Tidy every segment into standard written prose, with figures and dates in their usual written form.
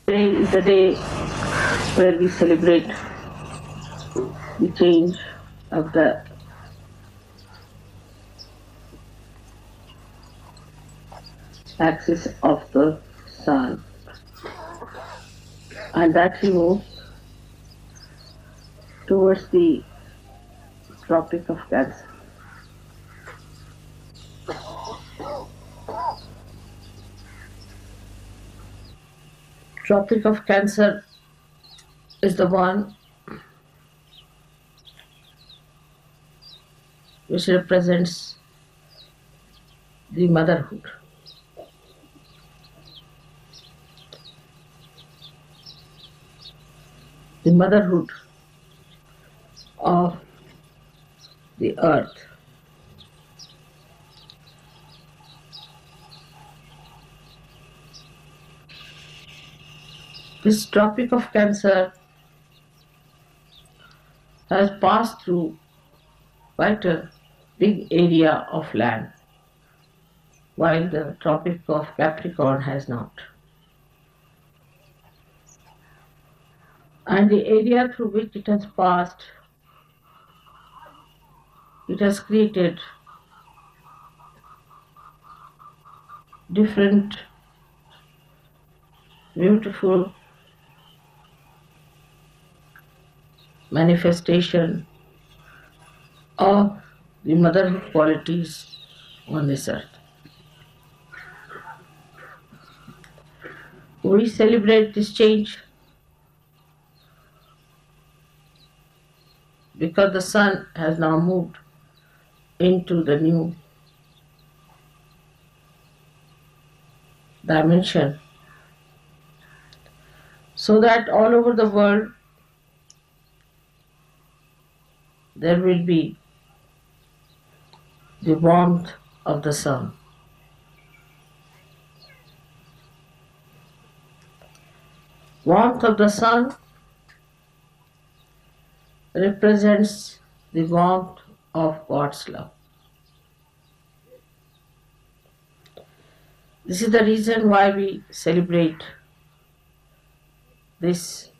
Today is the day where we celebrate the change of the axis of the sun, and that he moves towards the Tropic of Cancer. Tropic of Cancer is the one which represents the motherhood. The motherhood of the earth. This Tropic of Cancer has passed through quite a big area of land, while the Tropic of Capricorn has not. And the area through which it has passed, it has created different beautiful manifestation of the motherhood qualities on this earth. We celebrate this change because the sun has now moved into the new dimension, so that all over the world there will be the warmth of the sun. Warmth of the sun represents the warmth of God's love. This is the reason why we celebrate this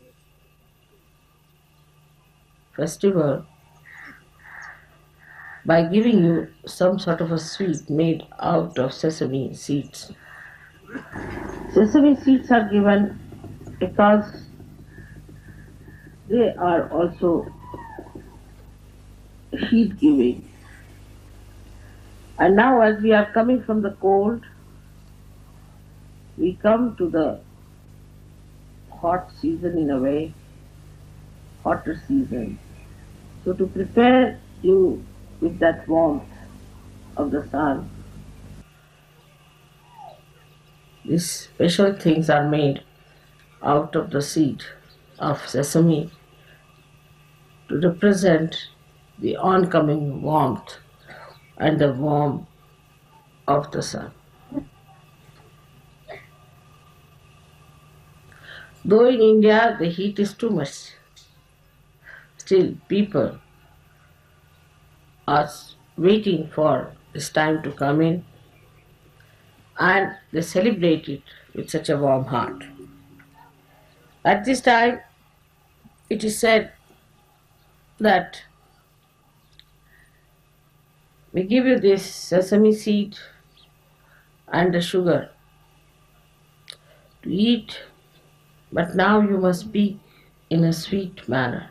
festival by giving you some sort of a sweet made out of sesame seeds. Sesame seeds are given because they are also heat giving. And now, as we are coming from the cold, we come to the hot season in a way, hotter season. So, to prepare you with that warmth of the sun, these special things are made out of the seed of sesame to represent the oncoming warmth and the warmth of the sun. Though in India the heat is too much, still people are waiting for this time to come in, and they celebrate it with such a warm heart. At this time, it is said that we give you this sesame seed and the sugar to eat, but now you must speak in a sweet manner.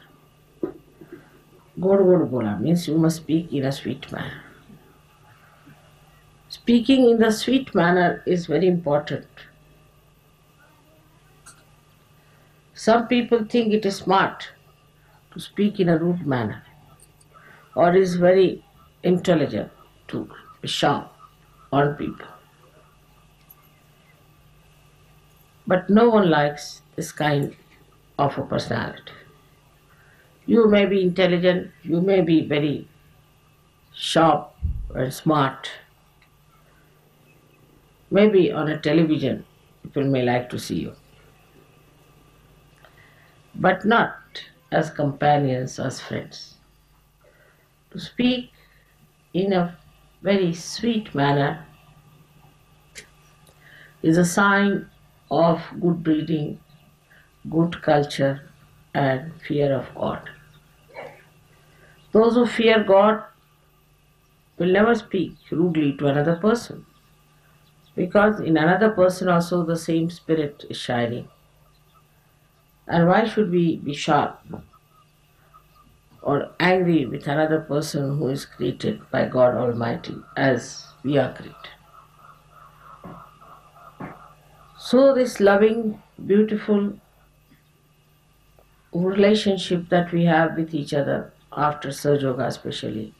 God God Bola means you must speak in a sweet manner. Speaking in the sweet manner is very important. Some people think it is smart to speak in a rude manner, or is very intelligent to shout on people. But no one likes this kind of a personality. You may be intelligent, you may be very sharp and smart. Maybe on a television people may like to see you, but not as companions, as friends. To speak in a very sweet manner is a sign of good breeding good culture, and fear of God. Those who fear God will never speak rudely to another person because in another person also the same spirit is shining. And why should we be sharp or angry with another person who is created by God Almighty as we are created? So, this loving, beautiful relationship that we have with each other after Surge Yoga, especially,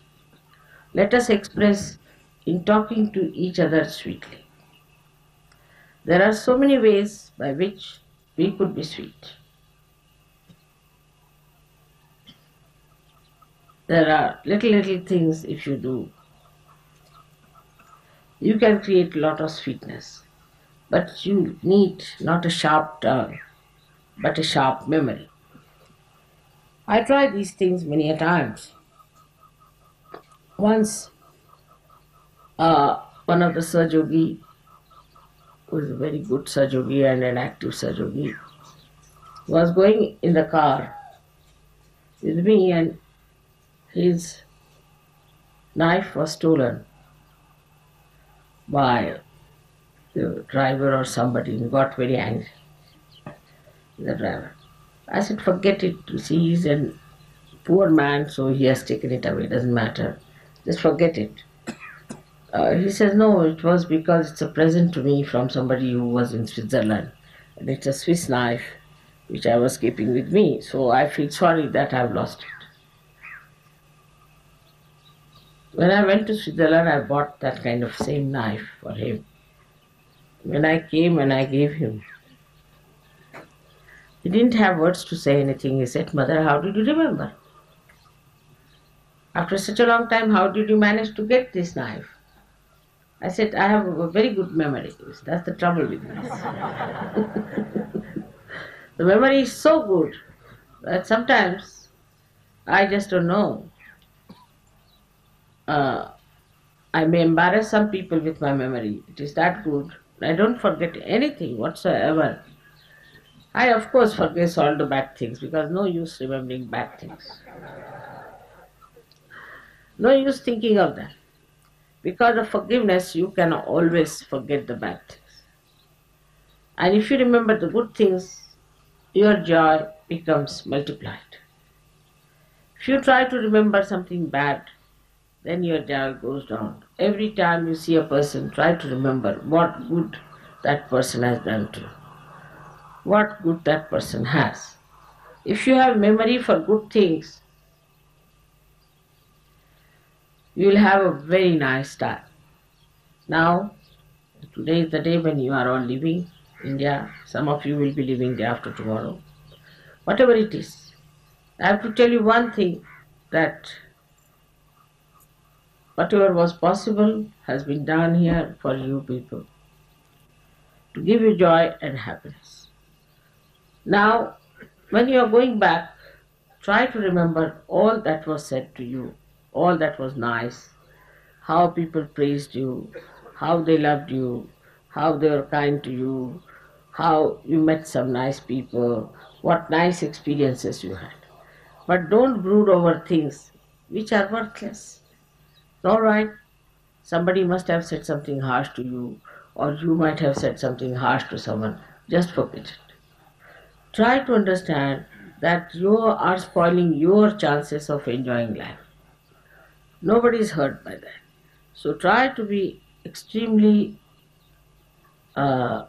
let us express in talking to each other sweetly. There are so many ways by which we could be sweet. There are little things if you do. You can create a lot of sweetness. But you need not a sharp tongue, but a sharp memory. I tried these things many a times. Once, one of the Sajogi, who is a very good Sajogi and an active Sajogi, was going in the car with me and his knife was stolen by the driver or somebody and got very angry, the driver. I said, forget it. You see, he's a poor man, so he has taken it away. Doesn't matter. Just forget it. He says, no, it was because it's a present to me from somebody who was in Switzerland. And it's a Swiss knife which I was keeping with me. So I feel sorry that I've lost it. When I went to Switzerland, I bought that kind of same knife for him. When I came and I gave him, he didn't have words to say anything. He said, Mother, how did you remember? After such a long time, how did you manage to get this knife? I said, I have a very good memory. That's the trouble with me. The memory is so good that sometimes I just don't know. I may embarrass some people with my memory. It is that good. I don't forget anything whatsoever. I, of course, forget all the bad things because no use remembering bad things. No use thinking of that. Because of forgiveness, you can always forget the bad things. And if you remember the good things, your joy becomes multiplied. If you try to remember something bad, then your joy goes down. Every time you see a person, try to remember what good that person has done to you, what good that person has. If you have memory for good things, you will have a very nice time. Now, today is the day when you are all leaving India. Some of you will be leaving day after tomorrow. Whatever it is, I have to tell you one thing, that whatever was possible has been done here for you people to give you joy and happiness. Now, when you are going back, try to remember all that was said to you, all that was nice, how people praised you, how they loved you, how they were kind to you, how you met some nice people, what nice experiences you had. But don't brood over things which are worthless. All right, somebody must have said something harsh to you, or you might have said something harsh to someone. Just forget it. Try to understand that you are spoiling your chances of enjoying life. Nobody is hurt by that. So try to be extremely uh,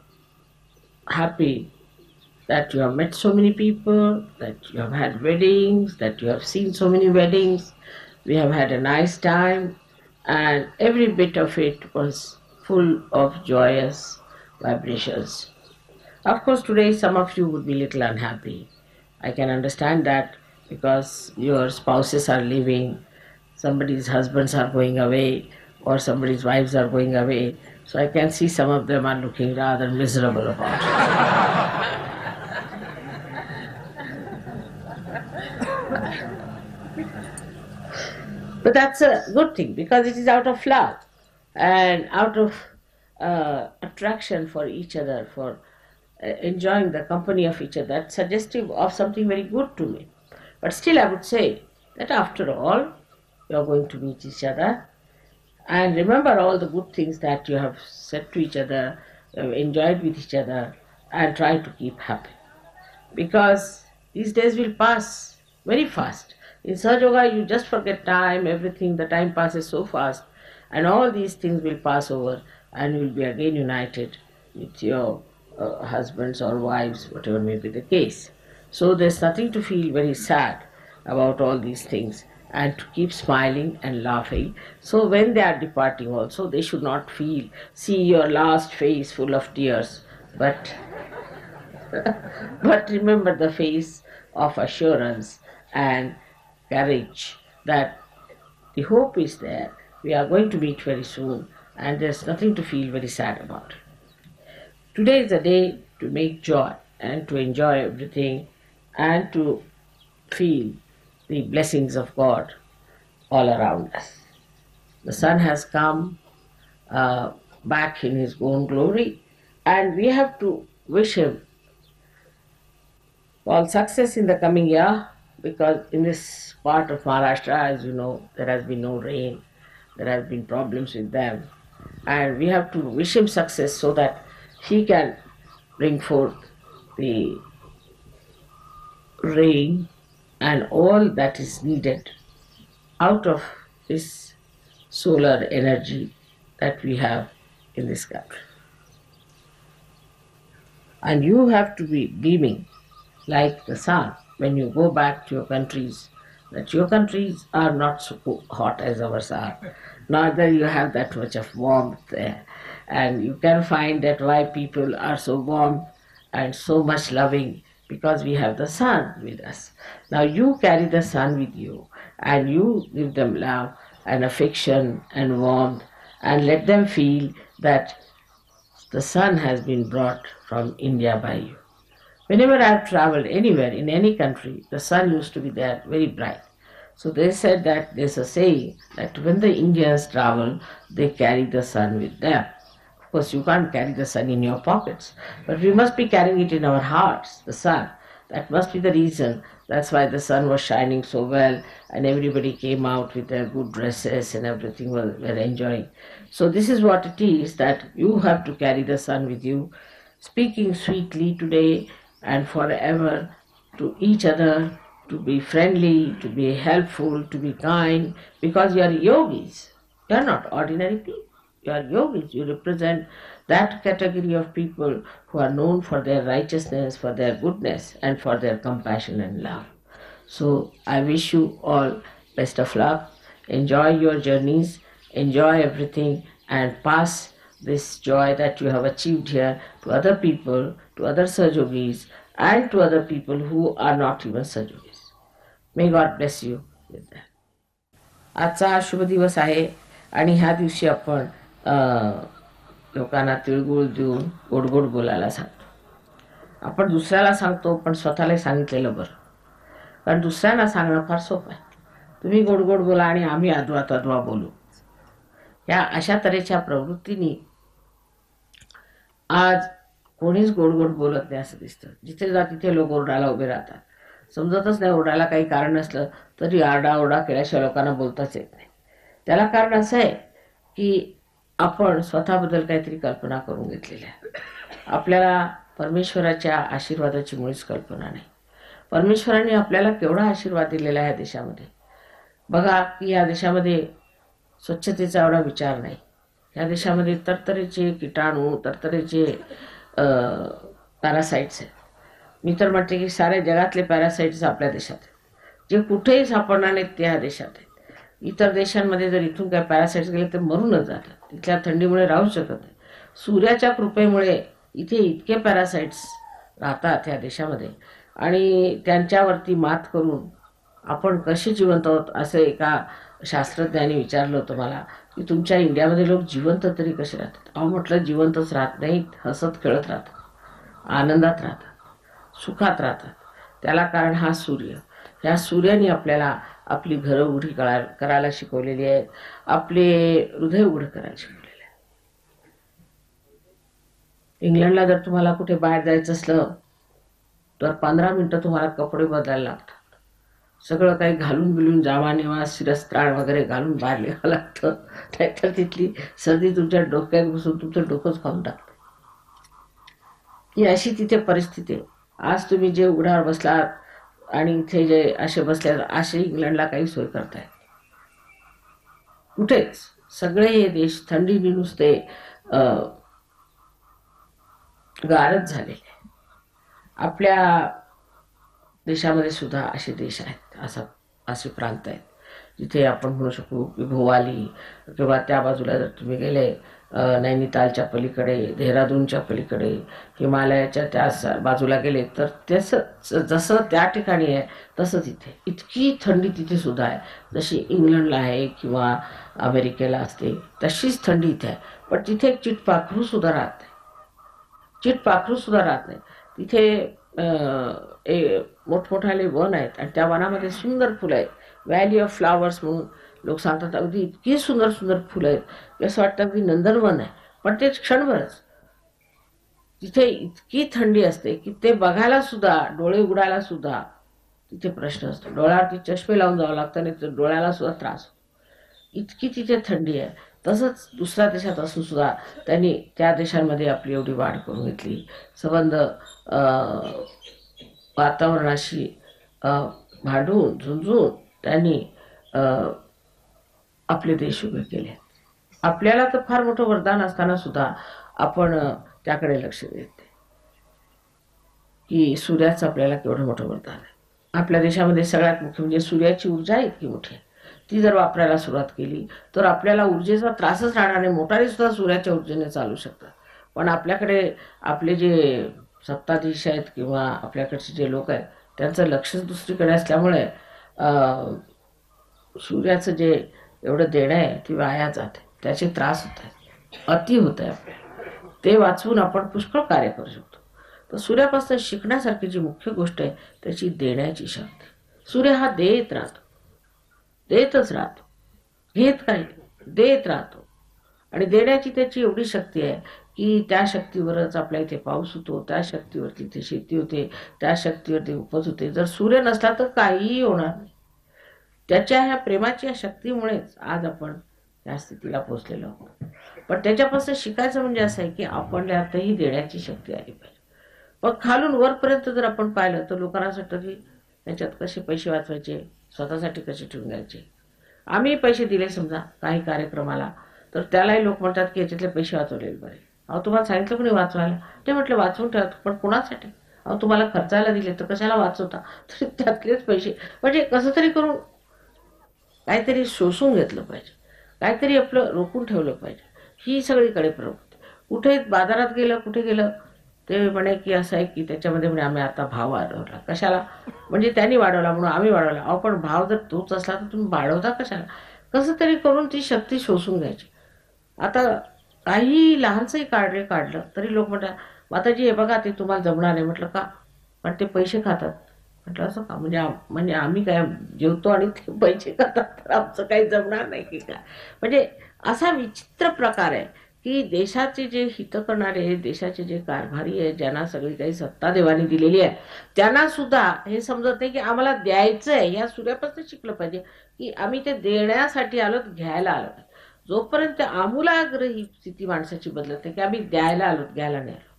happy that you have met so many people, that you have had weddings, that you have seen so many weddings. We have had a nice time, and every bit of it was full of joyous vibrations. Of course, today some of you would be a little unhappy. I can understand that because your spouses are leaving, somebody's husbands are going away, or somebody's wives are going away. So I can see some of them are looking rather miserable about it. But that's a good thing because it is out of love and out of attraction for each other, for enjoying the company of each other. That's suggestive of something very good to me. But still, I would say that after all, you are going to meet each other and remember all the good things that you have said to each other, enjoyed with each other, and try to keep happy. Because these days will pass very fast. In Sahaja Yoga, you just forget time, everything, the time passes so fast, and all these things will pass over, and you will be again united with your husbands or wives, whatever may be the case. So there's nothing to feel very sad about all these things, and to keep smiling and laughing. So when they are departing also, they should not see your last face full of tears, but but remember the face of assurance and courage that the hope is there. We are going to meet very soon, and there's nothing to feel very sad about. Today is a day to make joy and to enjoy everything and to feel the blessings of God all around us. The sun has come back in his own glory, and we have to wish him all success in the coming year, because in this part of Maharashtra, as you know, there has been no rain, there has been problems with them, and we have to wish him success so that he can bring forth the rain and all that is needed out of this solar energy that we have in this country. And you have to be beaming like the sun when you go back to your countries, that your countries are not so hot as ours are, neither you have that much of warmth there. And you can find that why people are so warm and so much loving, because we have the sun with us. Now you carry the sun with you, and you give them love and affection and warmth, and let them feel that the sun has been brought from India by you. Whenever I have traveled anywhere in any country, the sun used to be there very bright. So they said that there's a saying that when the Indians travel, they carry the sun with them. Of course, you can't carry the sun in your pockets, but we must be carrying it in our hearts, the sun. That must be the reason. That's why the sun was shining so well, and everybody came out with their good dresses and everything were enjoying. So this is what it is, that you have to carry the sun with you, speaking sweetly today and forever to each other, to be friendly, to be helpful, to be kind, because you are yogis. You are not ordinary people. You are yogis. You represent that category of people who are known for their righteousness, for their goodness, and for their compassion and love. So I wish you all best of luck. Enjoy your journeys, enjoy everything, and pass this joy that you have achieved here to other people, to other Sahajogis, and to other people who are not even Sahajogis. May God bless you with that. आजचा हा शुभ दिवस आहे, आणि ह्या दिवशी आपण लोकांना तिळगुळ देऊन गोड गोड बोलायला सांगतो. आपण दुसऱ्याला सांगतो, पण स्वतःला सांगितलेलं बरं, कारण दुसऱ्यांना सांगणं फार सोपं आहे. तुम्ही गोड गोड बोला आणि आम्ही अद्वा तद्वा बोलू. या अशा तऱ्हेच्या प्रवृत्तीने आज कोणीच गोड गोड बोलत नाही असं दिसतं. जिथे जा तिथे लोक ओरडायला उभे राहतात. समजतच नाही, ओरडायला काही कारण नसलं तरी आरडाओरडा केल्याशिवाय लोकांना बोलताच येत नाही. त्याला कारण असं आहे की आपण स्वतःबद्दल काहीतरी कल्पना करून घेतलेल्या आहे. आपल्याला परमेश्वराच्या आशीर्वादाची मुळीच कल्पना नाही. परमेश्वराने आपल्याला केवढा आशीर्वाद दिलेला आहे या देशामध्ये. बघा की या देशामध्ये स्वच्छतेचा एवढा विचार नाही. या देशामध्ये तरतरेचे किटाणू, तरतरेचे पॅरासाइट्स आहेत. मी तर म्हणते की साऱ्या जगातले पॅरासाइट्स आपल्या देशात आहेत. जे कुठेही सापडणार नाहीत ते ह्या देशात आहेत. इतर देशांमध्ये जर इथून काय पॅरासाइट्स गेले तर मरूनच जातात. तिथल्या थंडीमुळे राहू शकत नाही. सूर्याच्या कृपेमुळे इथे इतके पॅरासाइट्स राहतात ह्या देशामध्ये, आणि त्यांच्यावरती मात करून आपण कसे जिवंत आहोत असं एका शास्त्रज्ञाने विचारलं होतं मला, की तुमच्या इंडियामध्ये लोक जिवंत तरी कसे राहतात. अहो म्हटलं, जिवंतच राहत नाहीत, हसत खेळत राहतात, आनंदात राहतात, सुखात राहतात. त्याला कारण हा सूर्य. ह्या सूर्याने आपल्याला आपली घरं उघडी करायला शिकवलेली आहेत, आपले हृदय उघड करायला शिकवलेले आहे. इंग्लंडला जर तुम्हाला कुठे बाहेर जायचं असलं तर 15 मिनिटं तुम्हाला कपडे बदलायला लागतात. सगळं काही घालून बिलून जामा निवा शिरस्त्राण वगैरे घालून बाहेर निघावं लागतं. नाहीतर तिथली सर्दी तुमच्या डोक्यात घुसून तुमचं डोकंच खाऊन टाकतं. ही अशी तिथे परिस्थिती आहे. आज तुम्ही जे उघड्यावर बसलात आणि इथे जे असे बसल्यात असे इंग्लंडला काही सोय करताय कुठेच. सगळे हे देश थंडीने नुसते गारच झालेले. आपल्या देशामध्ये सुद्धा असे देश आहेत, असे प्रांत आहेत जिथे आपण म्हणू शकू की भोवाली किंवा त्या बाजूला जर तुम्ही गेले नैनितालच्या पलीकडे, देहरादूनच्या पलीकडे, हिमालयाच्या त्या बाजूला गेले तर तसं जसं त्या ठिकाणी आहे तसंच इथे इतकी थंडी तिथे सुद्धा आहे. जशी इंग्लंडला आहे किंवा अमेरिकेला असते तशीच थंडी इथे आहे. पण तिथे एक चिटपाखरू सुद्धा राहत नाही. चिटपाखरू सुद्धा राहत नाही तिथे. मोठमोठाले वन आहेत आणि त्या वनामध्ये सुंदर फुलं आहेत. व्हॅली ऑफ फ्लावर्स म्हणून लोक सांगतात. अगदी इतकी सुंदर सुंदर फुलं आहेत असं वाटतं अगदी नंदनवन आहे. पण ते क्षणभरच. तिथे इतकी थंडी असते की ते बघायला सुद्धा, डोळे उघडायला सुद्धा तिथे प्रश्न असतो. डोळ्यावरती चष्मे लावून जावं लागतं आणि डोळ्याला सुद्धा त्रास होतो. इतकी तिथे थंडी आहे. तसंच दुसऱ्या देशात असून सुद्धा त्यांनी त्या देशांमध्ये आपली एवढी वाढ करून घेतली. संबंध वातावरणाशी भांडून झुंजून त्यांनी आपले देश उभे केले. आपल्याला तर फार मोठं वरदान असताना सुद्धा आपण त्याकडे लक्ष देत नाही की सूर्याचं आपल्याला केवढं मोठं वरदान आहे. आपल्या देशामध्ये सगळ्यात मुख्य म्हणजे सूर्याची ऊर्जा इतकी मोठी आहे. ती जर वापरायला सुरुवात केली तर आपल्याला ऊर्जेचा त्रासच राहणार नाही. मोटारी सुद्धा सूर्याच्या ऊर्जेने चालू शकतात. पण आपल्याकडे आपले जे सत्ताधीश आहेत किंवा आपल्याकडचे जे लोक आहेत त्यांचं लक्षच दुसरीकडे असल्यामुळे सूर्याचं जे एवढं देणं आहे ती वाया जाते. त्याचे त्रास होत आहेत, अति होत आहे. आपल्याला ते वाचवून आपण पुष्कळ कार्य करू शकतो. तर सूर्यापासून शिकण्यासारखी जी मुख्य गोष्ट आहे त्याची देण्याची शक्ती. सूर्य हा देत राहतो, देतच राहतो, घेत काही देत राहतो. आणि देण्याची त्याची एवढी शक्ती आहे की त्या शक्तीवरच आपल्या इथे पाऊस होतो, त्या शक्तीवरती इथे शेती होते, त्या शक्तीवरती उपज होते. जर सूर्य नसला तर काहीही होणार नाही. त्याच्या ह्या प्रेमाच्या शक्तीमुळेच आज आपण या स्थितीला पोहोचलेलो आहोत. पण त्याच्यापासून शिकायचं म्हणजे असं आहे की आपल्यातही देण्याची शक्ती आली पाहिजे. पण खालून वरपर्यंत जर आपण पाहिलं तर लोकांना असं वाटतं की त्याच्यात कसे पैसे वाचवायचे, स्वतःसाठी कसे ठेवून द्यायचे. आम्ही पैसे दिले समजा काही कार्यक्रमाला तर त्यालाही लोक म्हणतात की याच्यातले पैसे वाचवलेले बरे. अहो तुम्हाला सांगितलं कोणी वाचवायला? ते म्हटलं वाचवून ठेवा. पण कोणासाठी? अहो तुम्हाला खर्चायला दिले तर कशाला वाचवता? तर त्यातलेच पैसे. म्हणजे कसं तरी करून काहीतरी शोषून घेतलं पाहिजे, काहीतरी आपलं रोखून ठेवलं पाहिजे. ही सगळीकडे प्रवृत्ती. कुठे बाजारात गेलं, कुठे गेलं ते म्हणे की असं आहे की त्याच्यामध्ये म्हणे आम्ही आता भाव वाढवला. कशाला? म्हणजे त्यांनी वाढवला म्हणून आम्ही वाढवला. अहो पण भाव जर तोच असला तर तुम्ही वाढवता कशाला? कसं तरी करून ती शक्ती शोषून घ्यायची. आता काही लहानसंही काढलं तरी लोक म्हणतात माताजी हे बघा ते तुम्हाला जमणार नाही. म्हटलं का? पण ते पैसे खातात. म्हटलं असं का? म्हणजे आम्ही काय जेवतो आणि ते पैसे खातात तर आमचं काही जमणार नाही की काय? म्हणजे असा विचित्र प्रकार आहे की देशाचे जे हित करणारे, देशाचे जे कारभारी आहे, ज्यांना सगळी काही सत्ता देवानी दिलेली आहे, त्यांना सुद्धा हे समजत नाही की आम्हाला द्यायचं आहे. या सूर्यापासून शिकलं पाहिजे की आम्ही ते देण्यासाठी आलोत, घ्यायला आलो. जोपर्यंत आमूलाग्र ही स्थिती माणसाची बदलत नाही की आम्ही द्यायला आलोत, घ्यायला नाही आलो.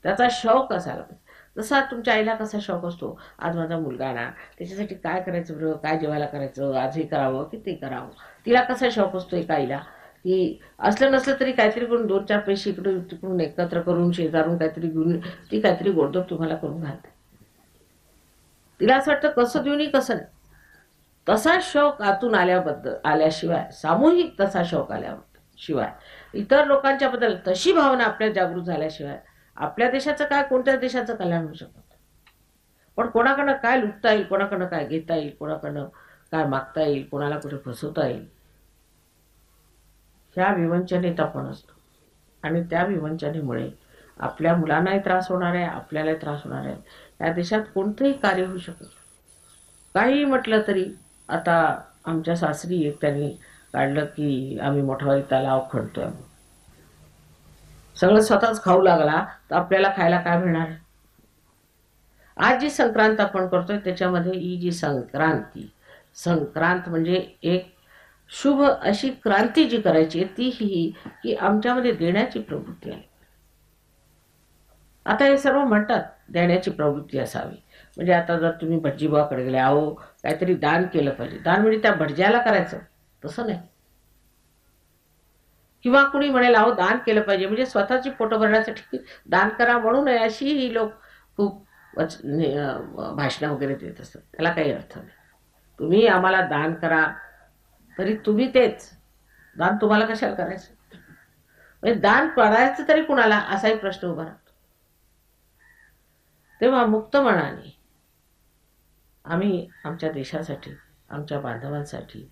त्याचा शौक असायला पाहिजे. जसा तुमच्या आईला कसा शौक असतो, आज माझा मुलगा ना त्याच्यासाठी काय करायचं बरं, काय जेवायला करायचं, आज हे करावं की ते करावं. तिला कसा शौक असतो एका आईला की असलं नसलं तरी काहीतरी करून 2-4 पैसे इकडून तिकडून एकत्र करून शेजारून काहीतरी घेऊन ती काहीतरी गोडधोड तुम्हाला करून घालते. तिला असं वाटतं कसं देऊन कसं नाही. तसा शौक आतून आल्याशिवाय, सामूहिक तसा शौक आल्याशिवाय, इतर लोकांच्या बद्दल तशी भावना आपल्या जागृत झाल्याशिवाय आपल्या देशाचं काय, कोणत्या देशाचं कल्याण होऊ शकत. पण कोणाकडनं काय लुटता येईल, कोणाकडनं काय घेता येईल, कोणाकडनं काय मागता येईल, कोणाला कुठे फसवता येईल, ह्या विवंचनेत आपण असतो. आणि त्या विवंचनेमुळे आपल्या मुलांनाही त्रास होणार आहे, आपल्यालाही त्रास होणार आहे. या देशात कोणतंही कार्य होऊ शकत. काही म्हटलं तरी आता आमच्या सासरी एक त्यांनी काढलं की आम्ही मोठावाली तलाव खणतोय. सगळं स्वतःच खाऊ लागला तर आपल्याला खायला काय मिळणार? आज जी संक्रांत आपण करतोय त्याच्यामध्ये ही जी संक्रांती, संक्रांत म्हणजे एक शुभ अशी क्रांती जी करायची ती ही की आमच्यामध्ये देण्याची प्रवृत्ती आहे. आता हे सर्व म्हणतात देण्याची प्रवृत्ती असावी. म्हणजे आता जर तुम्ही भटजीबाकडे गेले, अहो काहीतरी दान केलं पाहिजे, दान म्हणजे त्या भटज्याला करायचं तसं नाही. किंवा कुणी म्हणेल अहो दान केलं पाहिजे म्हणजे स्वतःची पोट भरण्यासाठी दान करा म्हणू नये, अशी ही लोक खूप भाषणं वगैरे देत असतात. त्याला काही अर्थ नाही. तुम्ही आम्हाला दान करा तरी तुम्ही तेच दान तुम्हाला कशाला करायचं? म्हणजे दान करायचं तरी कुणाला असाही प्रश्न उभा राहतो. तेव्हा मुक्त मनाने आम्ही आमच्या देशासाठी, आमच्या बांधवांसाठी,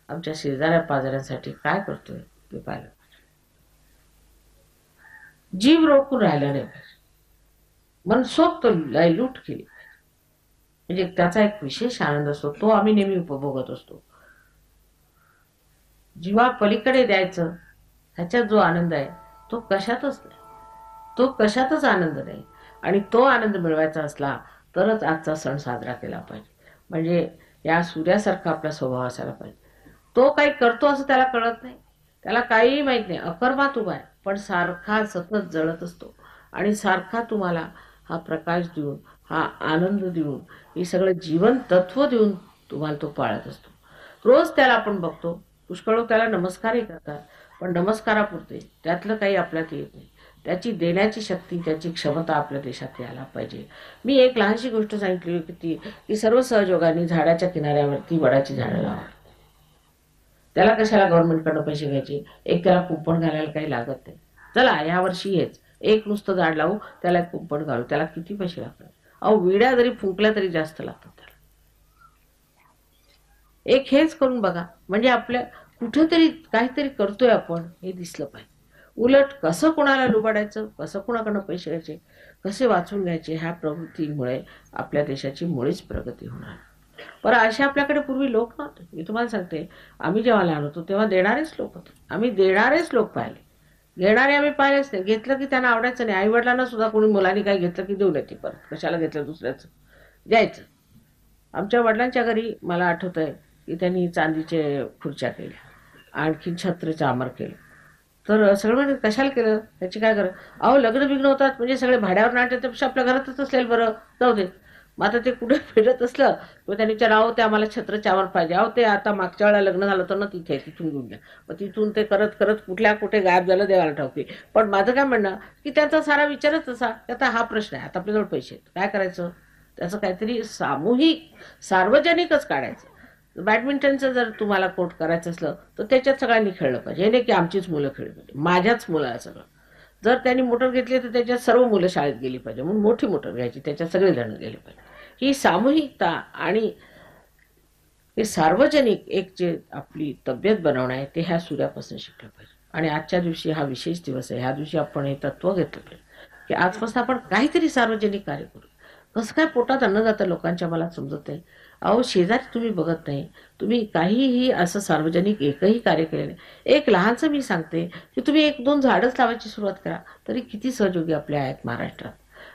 आमच्या शेजाऱ्या पाजाऱ्यांसाठी काय करतोय ते पाहिलं. जीव रोखून राहिला नाही पाहिजे, मनसोक्त लूट केली म्हणजे त्याचा एक विशेष आनंद असतो, तो आम्ही नेहमी उपभोगत असतो. जीवा पलीकडे द्यायचं ह्याच्यात जो आनंद आहे तो कशातच नाही, तो कशातच आनंद नाही. आणि तो आनंद मिळवायचा असला तरच आजचा सण साजरा केला पाहिजे. म्हणजे या सूर्यासारखा आपला स्वभाव असायला पाहिजे. तो काही करतो असं त्याला कळत नाही, त्याला काहीही माहित नाही, अकर्मात उभा आहे पण सारखा सतत जळत असतो आणि सारखा तुम्हाला हा प्रकाश देऊन, हा आनंद देऊन, हे सगळं जीवन तत्व देऊन तुम्हाला तो पाळत असतो. रोज त्याला आपण बघतो, पुष्कळ लोक त्याला नमस्कारही करतात, पण नमस्कारापुरते त्यातलं काही आपल्यात येत नाही. त्याची देण्याची शक्ती, त्याची क्षमता आपल्या देशात यायला पाहिजे. मी एक लहानशी गोष्ट सांगितली की ती सर्व सहयोगाने झाडाच्या किनाऱ्यावरती वडाची झाडं लावा. त्याला कशाला गव्हर्नमेंटकडनं पैसे घ्यायचे? एक त्याला कुंपण घालायला काही लागत नाही. चला यावर्षी हेच एक नुसतं झाड लावू, त्याला एक कुंपण घालू, त्याला किती पैसे लागतात? अहो विड्या जरी फुंकल्या तरी जास्त लागतात त्याला. एक हेच करून बघा, म्हणजे आपल्या कुठेतरी काहीतरी करतोय आपण हे दिसलं पाहिजे. उलट कसं कोणाला लुबाडायचं, कसं कोणाकडनं पैसे घ्यायचे, कसे वाचून घ्यायचे, ह्या प्रवृत्तीमुळे आपल्या देशाची मुळीच प्रगती होणार. पण असे आपल्याकडे पूर्वी लोक नव्हते. मी तुम्हाला सांगते, आम्ही जेव्हा लहान होतो तेव्हा देणारेच लोक होते. आम्ही देणारेच लोक पाहिले, घेणारे आम्ही पाहिलेच नाही. घेतलं की त्यांना आवडायचं नाही. आईवडिलांना सुद्धा कोणी मुलांनी काही घेतलं की देऊ नये, परत कशाला घेतलं दुसऱ्याचं, द्यायचं. आमच्या वडिलांच्या घरी मला आठवतंय की त्यांनी चांदीचे खुर्च्या केल्या, आणखी छत्रीचं आमर केलं. तर सगळं म्हणजे कशाला केलं, त्याची काय गरज? अहो लग्न बिग्न होतात म्हणजे सगळे भाड्यावर नाट्य, त्यापेक्षा आपल्या घरातच असेल बरं, जाऊ दे. मग आता ते कुठे फिरत असलं तर त्यांनी विचारावं ते आम्हाला छत्रच्या आमर पाहिजे. अहो ते आता मागच्या वेळेला लग्न झालं होतं ना तिथे, तिथून घेऊन द्या. मग तिथून ते करत करत कुठल्या कुठे गायब झालं देवाला ठाऊकी. पण माझं काय म्हणणं की त्यांचा सारा विचारच असा की आता हा प्रश्न आहे, आता आपल्याजवळ पैसे आहेत, काय करायचं? त्याचं काहीतरी सामूहिक सार्वजनिकच काढायचं. बॅडमिंटनचं जर तुम्हाला कोर्ट करायचं असलं तर त्याच्यात सगळ्यांनी खेळलं पाहिजे. हे नाही की आमचीच मुलं खेळली पाहिजे, माझ्याच मुलं सगळं. जर त्यांनी मोटर घेतली तर त्याच्यात सर्व मुलं शाळेत गेली पाहिजे, म्हणून मोठी मोटर घ्यायची, त्याच्यात सगळे जण गेले पाहिजे. ही सामूहिकता आणि हे सार्वजनिक एक जे आपली तब्येत बनवणं आहे ते ह्या सूर्यापासून शिकलं पाहिजे. आणि आजच्या दिवशी हा विशेष दिवस आहे. ह्या दिवशी आपण हे तत्व घेतलं पाहिजे की आजपासून आपण काहीतरी सार्वजनिक कार्य करू. कसं काय पोटात अन्न जातं लोकांच्या मला समजत नाही. अहो शेजारी तुम्ही बघत नाही, तुम्ही काहीही असं सार्वजनिक एकही कार्य केलं नाही. एक लहानसं मी सांगते की तुम्ही 1-2 झाडच लावायची सुरुवात करा, तरी किती सहयोगी आपले आहेत महाराष्ट्रात.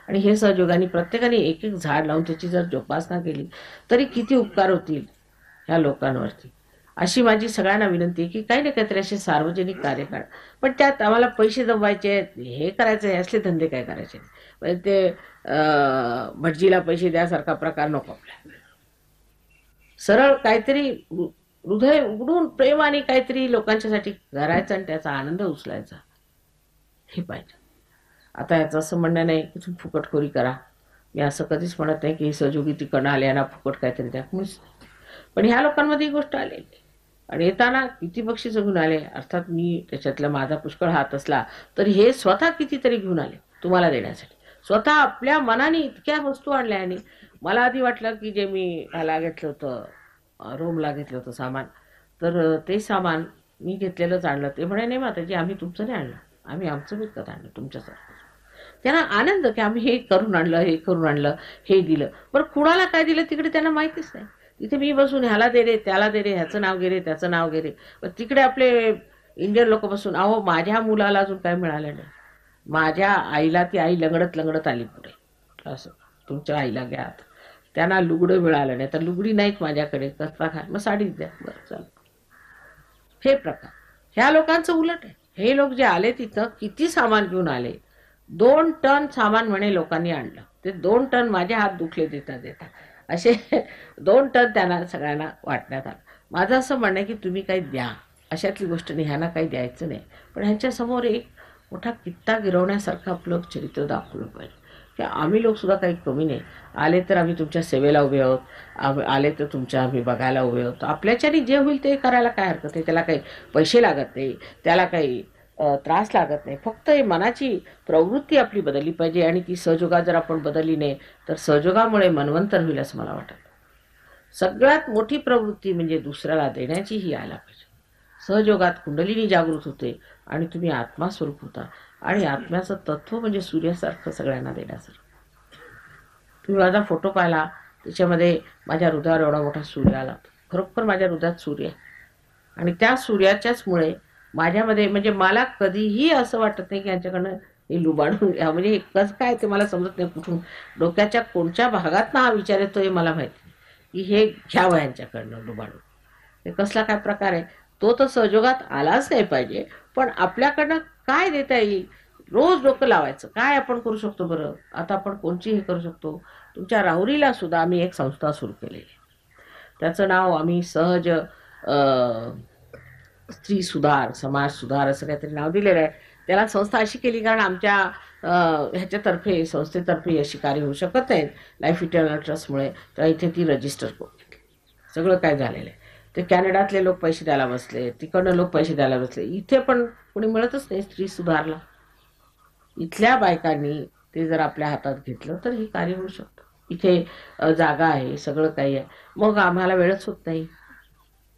आणि हे सहयोगाने प्रत्येकाने एक एक झाड लावून त्याची जर जोपासना केली तरी किती उपकार होतील ह्या लोकांवरती. अशी माझी सगळ्यांना विनंती आहे की काही ना काहीतरी असे सार्वजनिक कार्य करा. पण त्यात आम्हाला पैसे जमवायचे आहेत, हे करायचं आहे, असले धंदे काय करायचे नाही. म्हणजे ते भटजीला पैसे द्यासारखा प्रकार नको आपल्याला. सरळ काहीतरी हृदय उघडून प्रेमाने काहीतरी लोकांच्यासाठी करायचं आणि त्याचा आनंद उचलायचा, हे पाहिजे. आता याचं असं म्हणणं नाही की तुम्ही फुकटखोरी करा. मी असं कधीच म्हणत नाही की सहयोगी तिकडनं आल्याना फुकट काहीतरी द्या, मुळीच नाही. पण ह्या लोकांमध्ये ही गोष्ट आलेली आणि येताना किती बक्षीस घेऊन आले. अर्थात मी त्याच्यातला माझा पुष्कळ हात असला तरी हे स्वतः कितीतरी घेऊन आले तुम्हाला देण्यासाठी. स्वतः आपल्या मनाने इतक्या वस्तू आणल्या. आणि मला आधी वाटलं की जे मी ह्याला घेतलं होतं, रोमला घेतलं होतं सामान, तर ते सामान मी घेतलेलंच आणलं. ते म्हणे नाही माताजी आम्ही तुमचं नाही आणलं, आम्ही आमचं विकत आणलं तुमच्यासारखं. त्यांना आनंद की आम्ही हे करून आणलं, हे करून आणलं, हे दिलं. बरं कुणाला काय दिलं तिकडे त्यांना माहितीच नाही. तिथे मी बसून ह्याला दे रे, त्याला दे रे, ह्याचं नाव घे रे, त्याचं नाव घे रे. तिकडे आपले इंडियन लोक बसून अहो माझ्या मुलाला अजून काय मिळालं नाही, माझ्या आईला ती आई लंगडत लंगडत आली पुढे, असं तुमच्या आईला घ्या आता. त्यांना लुगडं मिळालं नाही तर लुगडी नाहीत माझ्याकडे, कसला काय, मग साडीच द्या, बरं चल. हे प्रकार ह्या लोकांचं उलट आहे. हे लोक जे आले तिथं किती सामान घेऊन आले, 2 टन सामान म्हणे लोकांनी आणलं. ते 2 टन माझे हात दुखले देता देता, असे 2 टन त्यांना सगळ्यांना वाटण्यात आलं. माझं असं म्हणणं आहे की तुम्ही काही द्या, अशातली गोष्ट नाही, ह्यांना काही द्यायचं नाही. पण ह्यांच्यासमोर एक मोठा कित्ता गिरवण्यासारखं आपलं चरित्र दाखवलं पाहिजे की आम्ही लोकसुद्धा काही कमी नाही. आले तर आम्ही तुमच्या सेवेला उभे आहोत, आले तर तुमच्या आम्ही बघायला उभे आहोत. आपल्याच्याने जे होईल ते करायला काय हरकत आहे, त्याला काही पैसे लागत नाही, त्याला काही त्रास लागत नाही. फक्त ही मनाची प्रवृत्ती आपली बदलली पाहिजे. आणि ती सहयोगात जर आपण बदलली नाही तर सहयोगामुळे मनवंतर होईल असं मला वाटतं. सगळ्यात मोठी प्रवृत्ती म्हणजे दुसऱ्याला देण्याची ही यायला पाहिजे. सहयोगात कुंडलिनी जागृत होते आणि तुम्ही आत्मास्वरूप होता. आणि आत्म्याचं तत्व म्हणजे सूर्यासारखं सगळ्यांना देण्यासारखं. तुम्ही माझा फोटो पाहिला, त्याच्यामध्ये माझ्या हृदयावर एवढा मोठा सूर्य आला. खरोखर माझ्या हृदयात सूर्य आहे. आणि त्या सूर्याच्याच मुळे माझ्यामध्ये म्हणजे मला कधीही असं वाटत नाही की यांच्याकडनं हे लुबाडून घ्या. म्हणजे हे कसं काय ते मला समजत नाही, कुठून डोक्याच्या कोणत्या भागात हा विचार येतो हे मला माहिती नाही की हे घ्यावं यांच्याकडनं लुबाडून. हे कसला काय प्रकार आहे, तो तर सहयोगात आलाच नाही पाहिजे. पण आपल्याकडनं काय देता येईल, रोज डोकं लावायचं. काय आपण करू शकतो बरं, आता आपण कोणची हे करू शकतो. तुमच्या राहुरीला सुद्धा आम्ही एक संस्था सुरू केलेली आहे. त्याचं नाव आम्ही सहज स्त्री सुधार, समाज सुधार असं काहीतरी नाव दिलेलं आहे. त्याला संस्था अशी केली कारण आमच्या ह्याच्यातर्फे संस्थेतर्फे अशी कार्य होऊ शकत नाहीत लाईफ इटर्नल ट्रस्टमुळे. तर इथे ती रजिस्टर करून घेतली. सगळं काय झालेलं आहे. ते कॅनडातले लोक पैसे द्यायला बसले, तिकडनं लोक पैसे द्यायला बसले. इथे पण कोणी मिळतच नाही स्त्री सुधारला. इथल्या बायकांनी ते जर आपल्या हातात घेतलं तर हे कार्य होऊ शकतं. इथे जागा आहे, सगळं काही आहे. मग आम्हाला वेळच होत नाही,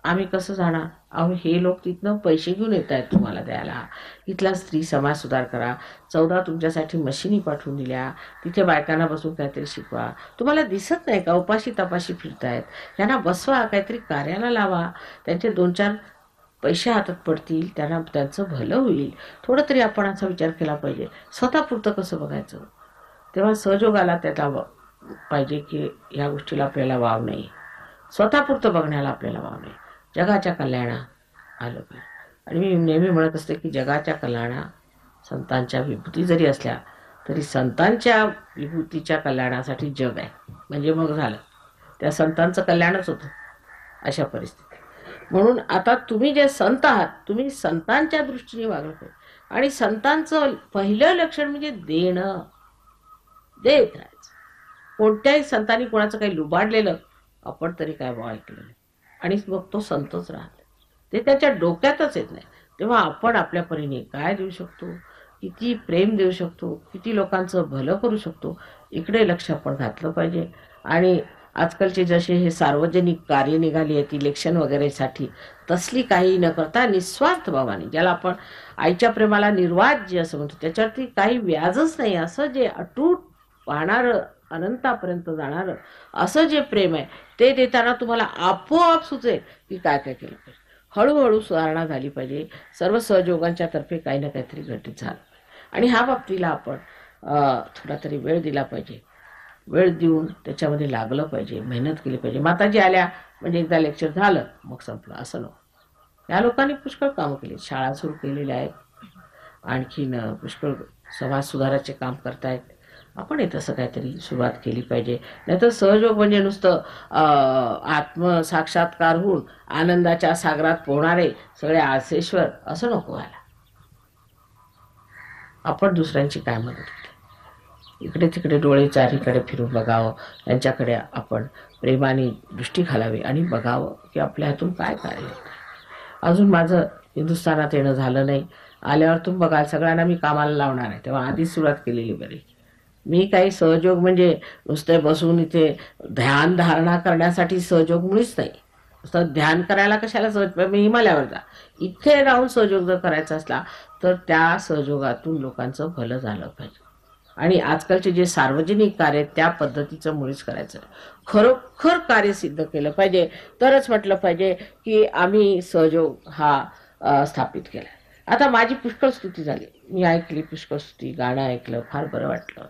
आम्ही कसं जाणार. अहो हे लोक तिथनं पैसे घेऊन येत आहेत तुम्हाला द्यायला. इथला स्त्री समाज सुधार करा. 14 तुमच्यासाठी मशिनी पाठवून दिल्या, तिथे बायकांना बसून काहीतरी शिकवा. तुम्हाला दिसत नाही का उपाशी तपाशी फिरतायत, त्यांना बसवा, काहीतरी कार्याला लावा. त्यांचे 2-4 पैसे हातात पडतील, त्यांना त्यांचं भलं होईल. थोडं तरी आपण असा विचार केला पाहिजे. स्वतःपुरतं कसं बघायचं. तेव्हा सहयोगाला त्याला पाहिजे की ह्या गोष्टीला आपल्याला वाव नाही, स्वतःपुरतं बघण्याला आपल्याला वाव नाही. जगाच्या कल्याणात आलं पाहिजे. आणि मी नेहमी म्हणत असते की जगाच्या कल्याणात संतांच्या विभूती जरी असल्या तरी संतांच्या विभूतीच्या कल्याणासाठी जग आहे. म्हणजे मग झालं, त्या संतांचं कल्याणच होतं अशा परिस्थितीत. म्हणून आता तुम्ही जे संत आहात, तुम्ही संतांच्या दृष्टीने वागलं पाहिजे. आणि संतांचं पहिलं लक्षण म्हणजे देणं, देत राहायचं. कोणत्याही संतांनी कोणाचं काही लुबाडलेलं आपण तरी काय ऐकलं नाही. आणि मग तो संतच राहत, ते त्याच्या डोक्यातच येत नाही. तेव्हा आपण आपल्या परीने काय देऊ शकतो, किती प्रेम देऊ शकतो, किती लोकांचं भलं करू शकतो, इकडे लक्ष आपण घातलं पाहिजे. आणि आजकालचे जसे हे सार्वजनिक कार्य निघाली आहेत इलेक्शन वगैरेसाठी, तसली काही न करता निस्वार्थ भावाने, ज्याला आपण आईच्या प्रेमाला निर्वाज्य असं म्हणतो, त्याच्यावरती काही व्याजच नाही, असं जे अटूट वाहणारं अनंतापर्यंत जाणारं असं जे प्रेम आहे ते देताना तुम्हाला आपोआप सुचेल की काय काय केलं पाहिजे. हळूहळू सुधारणा झाली पाहिजे. सर्व सहयोगांच्या तर्फे काही ना काहीतरी घटित झालं. आणि ह्या बाबतीला आपण थोडा तरी वेळ दिला पाहिजे. वेळ देऊन त्याच्यामध्ये लागलं पाहिजे, मेहनत केली पाहिजे. माताजी आल्या म्हणजे एकदा लेक्चर झालं मग संपलं असं नको. या लोकांनी पुष्कळ कामं केली, शाळा सुरू केलेल्या आहेत, आणखीन पुष्कळ समाज सुधाराचे काम करतायत. आपण तसं काहीतरी सुरुवात केली पाहिजे. नाहीतर सहयोग म्हणजे नुसतं आत्मसाक्षात्कार होऊन आनंदाच्या सागरात पोहणारे सगळे आळसेश्वर असं नको व्हायला. आपण दुसऱ्यांची काय मदत केली, इकडे तिकडे डोळे चारीकडे फिरून बघावं, त्यांच्याकडे आपण प्रेमाने दृष्टी घालावी आणि बघावं की आपल्या हातून काय कार्य होतं. अजून माझं हिंदुस्थानात येणं झालं नाही. आल्यावर तुम्ही बघाल सगळ्यांना मी कामाला लावणार आहे, तेव्हा आधीच सुरुवात केलेली बरी. मी काही सहयोग म्हणजे नुसते बसून इथे ध्यान धारणा करण्यासाठी सहयोग मुळीच नाही. नुसतं ध्यान करायला कशाला सहयोग, मी हिमालयावर जा. इथे राहून सहयोग जर करायचा असला तर त्या सहयोगातून लोकांचं भलं झालं पाहिजे. आणि आजकालचे जे सार्वजनिक कार्य त्या पद्धतीचं मुळीच करायचं. खरोखर कार्य सिद्ध केलं पाहिजे तरच म्हटलं पाहिजे की आम्ही सहयोग हा स्थापित केला. आता माझी पुष्कळ स्तुती झाली, मी ऐकली पुष्पस्तुती, गाणं ऐकलं, फार बरं वाटलं,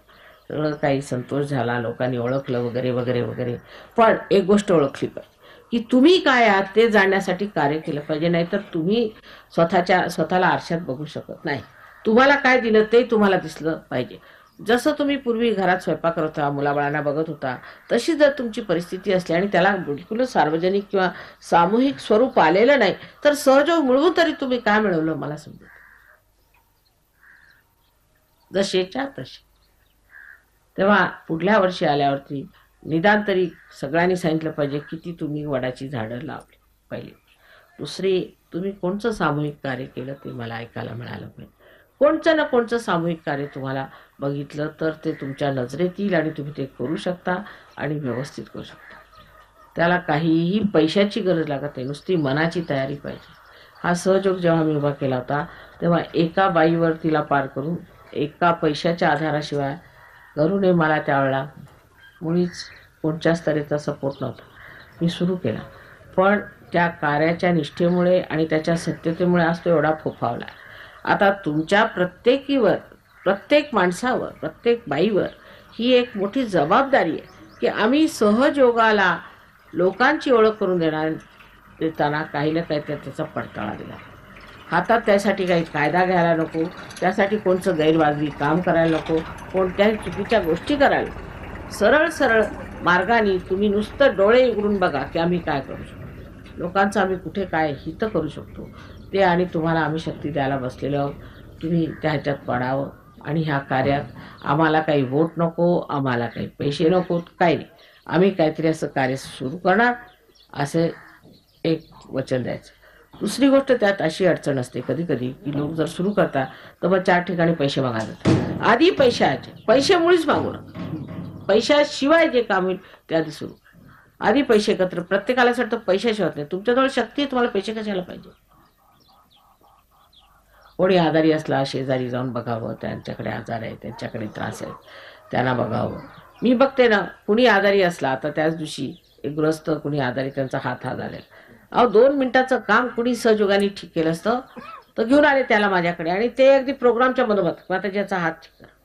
सगळं काही संतोष झाला, लोकांनी ओळखलं वगैरे वगैरे वगैरे. पण एक गोष्ट ओळखली पाहिजे की तुम्ही काय आहात ते जाणण्यासाठी कार्य केलं पाहिजे, नाहीतर तुम्ही स्वतःला आरशात बघू शकत नाही. तुम्हाला काय दिलं ते तुम्हाला दिसलं पाहिजे. जसं तुम्ही पूर्वी घरात स्वयंपाक करत होता, मुलाबाळांना बघत होता, तशी जर तुमची परिस्थिती असली आणि त्याला बिलकुलच सार्वजनिक किंवा सामूहिक स्वरूप आलेलं नाही, तर सहयोग मिळवून तरी तुम्ही काय मिळवलं मला समजत. जसेच्या तसे. तेव्हा पुढल्या वर्षी आल्यावरती निदान तरी सगळ्यांनी सांगितलं पाहिजे किती तुम्ही वडाची झाडं लावली पहिली. दुसरी, तुम्ही कोणचं सामूहिक कार्य केलं ते मला ऐकायला मिळालं पाहिजे. कोणचं ना कोणचं सामूहिक कार्य तुम्हाला बघितलं तर ते तुमच्या नजरेत येईल आणि तुम्ही ते करू शकता आणि व्यवस्थित करू शकता. त्याला काहीही पैशाची गरज लागत नाही, नुसती मनाची तयारी पाहिजे. हा सहयोग जेव्हा मी उभा केला होता तेव्हा एका बाईवर तिला पार करून एका पैशाच्या आधाराशिवाय करू नये, मला त्यावेळेला मुळीच कोणत्याच तऱ्हेचा सपोर्ट नव्हता. मी सुरू केला, पण त्या कार्याच्या निष्ठेमुळे आणि त्याच्या सत्यतेमुळे आज तो एवढा फोफावला. आता तुमच्या प्रत्येकीवर, प्रत्येक माणसावर, प्रत्येक बाईवर ही एक मोठी जबाबदारी आहे की आम्ही सहजयोगाला लोकांची ओळख करून देताना काही ना काही त्याचा पडताळा दिला. हातात त्यासाठी काही कायदा घ्यायला नको, त्यासाठी कोणचं गैरवाजवी काम करायला नको, कोणत्याही चुकीच्या गोष्टी करायला नको. सरळ सरळ मार्गाने तुम्ही नुसतं डोळे उघडून बघा की आम्ही काय करू शकतो, लोकांचं आम्ही कुठे काय हित करू शकतो ते, आणि तुम्हाला आम्ही शक्ती द्यायला बसलेलो आहोत. तुम्ही त्या ह्याच्यात पडावं आणि ह्या कार्यात आम्हाला काही वोट नको, आम्हाला काही पैसे नको, काही नाही, आम्ही काहीतरी असं कार्य सुरू करणार, असे एक वचन द्यायचं. दुसरी गोष्ट, त्यात अशी अडचण असते कधी कधी की लोक जर सुरू करतात तर मग 4 ठिकाणी पैसे मागायला. आधी पैसे मुळीच मागू नका. पैशाशिवाय जे काम होईल ते आधी सुरू. आधी पैसे एकत्र, प्रत्येकाला असं वाटतं पैशाशिवाय नाही. तुमच्याजवळ शक्ती आहे, तुम्हाला पैसे कशाला पाहिजे. कोणी आजारी असला शेजारी जाऊन बघावं, त्यांच्याकडे आजार आहे, त्यांच्याकडे त्रास आहे, त्यांना बघावं. मी बघते ना, कुणी आजारी असला, आता त्याच दिवशी एक गृहस्थ कुणी आजारी, त्यांचा हात झालेला. अहो 2 मिनिटाचं काम कुणी सहयोगाने ठीक केलं असतं तर घेऊन आले त्याला माझ्याकडे, आणि ते अगदी प्रोग्रामच्या मधोमध आता ज्याचा हात ठीक करा.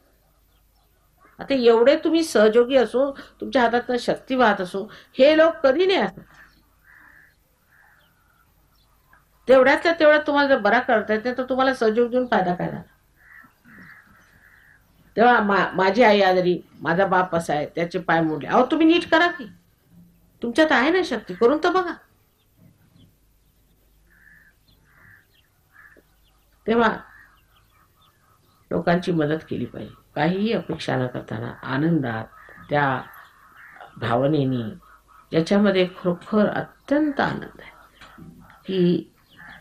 आता एवढे तुम्ही सहयोगी असू, तुमच्या हातात शक्ती वाहत असू, हे लोक कधी नाही असत. तेवढ्यातल्या तेवढ्यात तुम्हाला जर बरा करता येते तर तुम्हाला सहयोग देऊन फायदा काय झाला. तेव्हा माझी आई आजारी, माझा बाप असा आहे, त्याचे पाय मोडले, अहो तुम्ही नीट करा की, तुमच्यात आहे ना शक्ती, करून तर बघा. तेव्हा लोकांची मदत केली पाहिजे, काहीही अपेक्षा न करताना आनंदात, त्या भावनेनी, ज्याच्यामध्ये खरोखर अत्यंत आनंद आहे की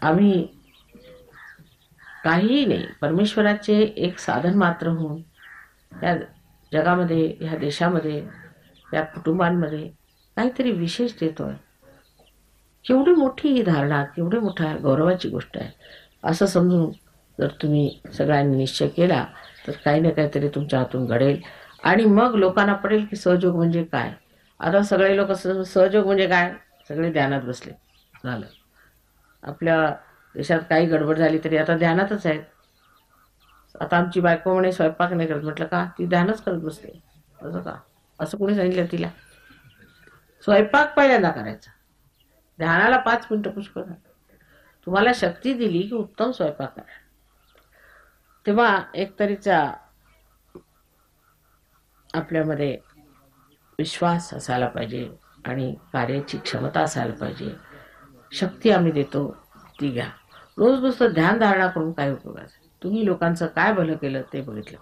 आम्ही काहीही नाही, परमेश्वराचे एक साधन मात्र होऊन या जगामध्ये, ह्या देशामध्ये, या कुटुंबांमध्ये काहीतरी विशेष देतोय. केवढी मोठी ही धारणा, केवढी मोठा गौरवाची गोष्ट आहे. असं समजून जर तुम्ही सगळ्यांनी निश्चय केला तर काही ना काहीतरी तुमच्या हातून घडेल, आणि मग लोकांना पडेल की सहयोग म्हणजे काय. आता सगळे लोक सहयोग म्हणजे काय, सगळे ध्यानात बसले, झालं. आपल्या देशात काही गडबड झाली तरी आता ध्यानातच आहेत. आता आमची बायको म्हणे स्वयंपाक नाही करत, म्हटलं का, ती ध्यानच करत बसते. असं का, असं कोणी सांगितलं तिला. स्वयंपाक पहिल्यांदा करायचा, ध्यानाला 5 मिनिटं पुष्कळ. तुम्हाला शक्ती दिली की उत्तम स्वयंपाक करा. तेव्हा एकतरीचा आपल्यामध्ये विश्वास असायला पाहिजे आणि कार्याची क्षमता असायला पाहिजे. शक्ती आम्ही देतो ती घ्या. रोज नुसतं ध्यान धारणा करून काय उपयोगाचं. तुम्ही लोकांचं काय भलं केलं ते बघितलं.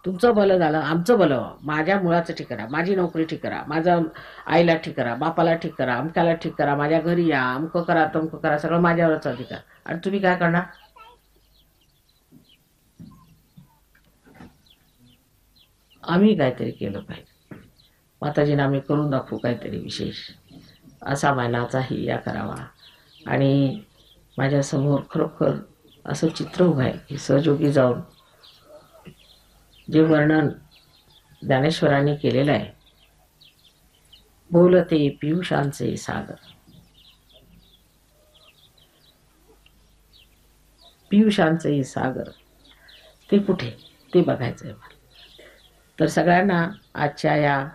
तुमचं भलं झालं, आमचं भलं व्हावं, माझ्या मुलाचं ठीक करा, माझी नोकरी ठीक करा, माझं आईला ठीक करा, बापाला ठीक करा, अमक्याला ठीक करा, माझ्या घरी या, अमकं करा तमकं करा, सगळं माझ्यावरच अधिकार. आणि तुम्ही काय करणार. आम्ही काहीतरी केलं पाहिजे. माताजींना आम्ही करून दाखवू काहीतरी विशेष, असा मानाचाही या करावा. आणि माझ्यासमोर खरोखर असं चित्र उभं आहे की सहयोगी जाऊन जे वर्णन ज्ञानेश्वरांनी केलेलं आहे, बोलते पियुषांचे सागर, पियुषांचे सागर, ते कुठे ते बघायचं आहे मला. तर सगळ्यांना आजच्या या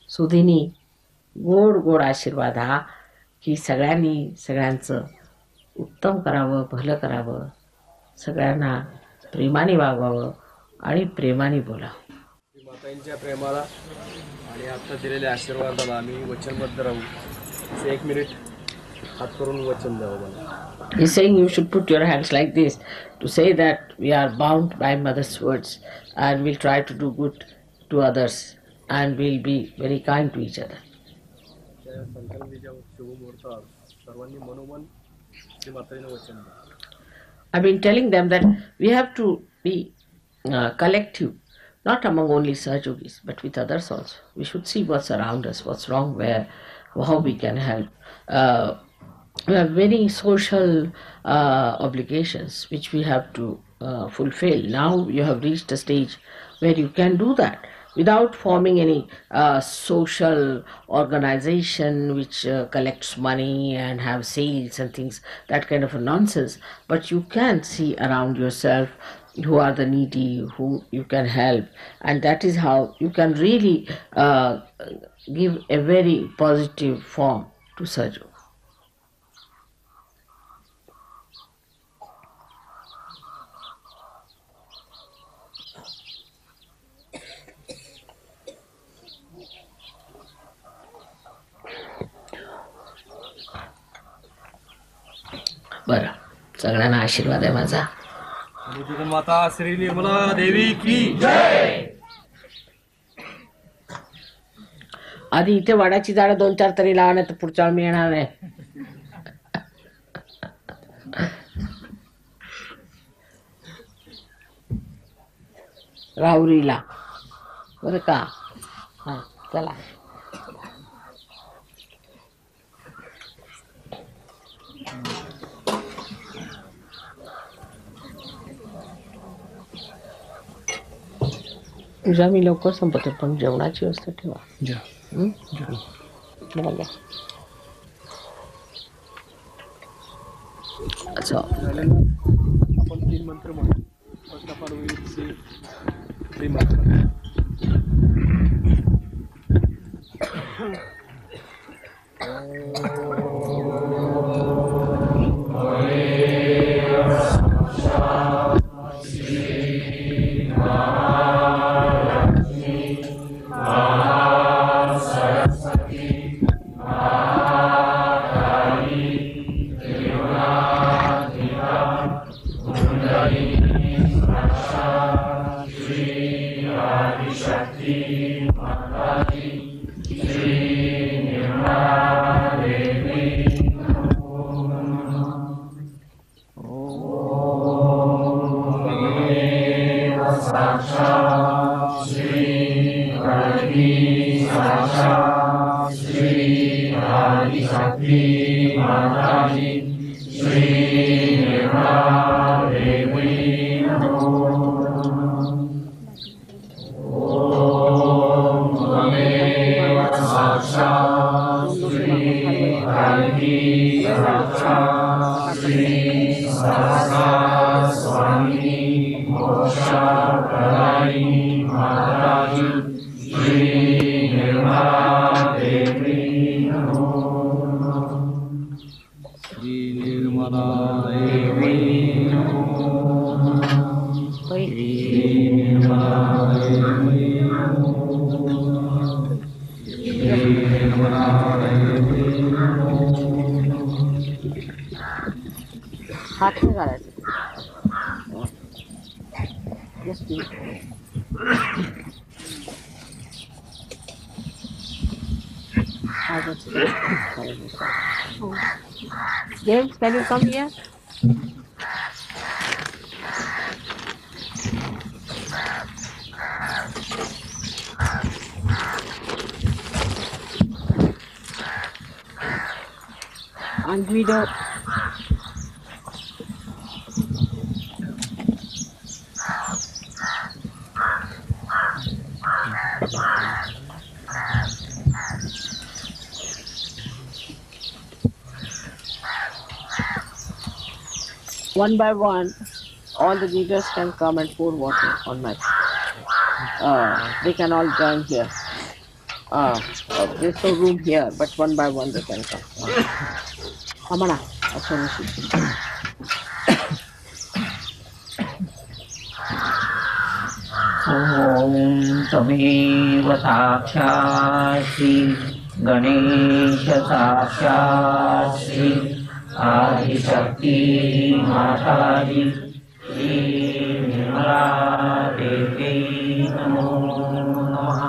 सुधीनी गोड गोड आशीर्वाद हा की सगळ्यांनी सगळ्यांचं उत्तम करावं, भलं करावं, सगळ्यांना प्रेमाने वागवावं आणि प्रेमाने बोलावं. मातांच्या प्रेमाला आणि आता दिलेल्या आशीर्वादाला आम्ही वचनबद्ध राहू. असे 1 मिनिट हात करून वचन द्यावं मला. He's saying you should put your hands like this to say that we are bound by mother's words and we'll try to do good to others and we'll be very kind to each other. त्या संक्रांतीच्या शुभमुहूर्तावर सर्वांनी मनोमन श्री माताजींना वचन द्या. I've been telling them that we have to be collective, not among only Sahajogis, but with others also. We should see what's around us, what's wrong, where, how we can help. We have many social obligations which we have to fulfill. Now you have reached a stage where you can do that without forming any social organization which collects money and have sales and things, that kind of a nonsense. But you can see around yourself who are the needy, who you can help, and that is how you can really give a very positive form to Sahaja. बरं, सगळ्यांना आशीर्वाद आहे माझा. माता श्री निर्मला देवी की जय. आधी इथे वाडाची झाडं 2-4 तरी लावा, नाही तर पुढच्या वेळी मी येणार नाही. राहुरीला बरं का. हां चला. पूजा मी लवकर संपवते, पण जेवणाची व्यवस्था ठेवा. अच्छा, आपण 3 मंत्र म्हणू. First of all we will say Shri Mata. हात नाही घालायचं. James, can you come here? And Guido. One by one, all the leaders can come and pour water on my. They can all join here. There's no room here, but one by one they can come. Amana, ॐ त्वमेव साक्षात् श्री गणेश साक्षात् श्री आदिशक्ति माताजी श्री निर्मला देवी नमो नमः।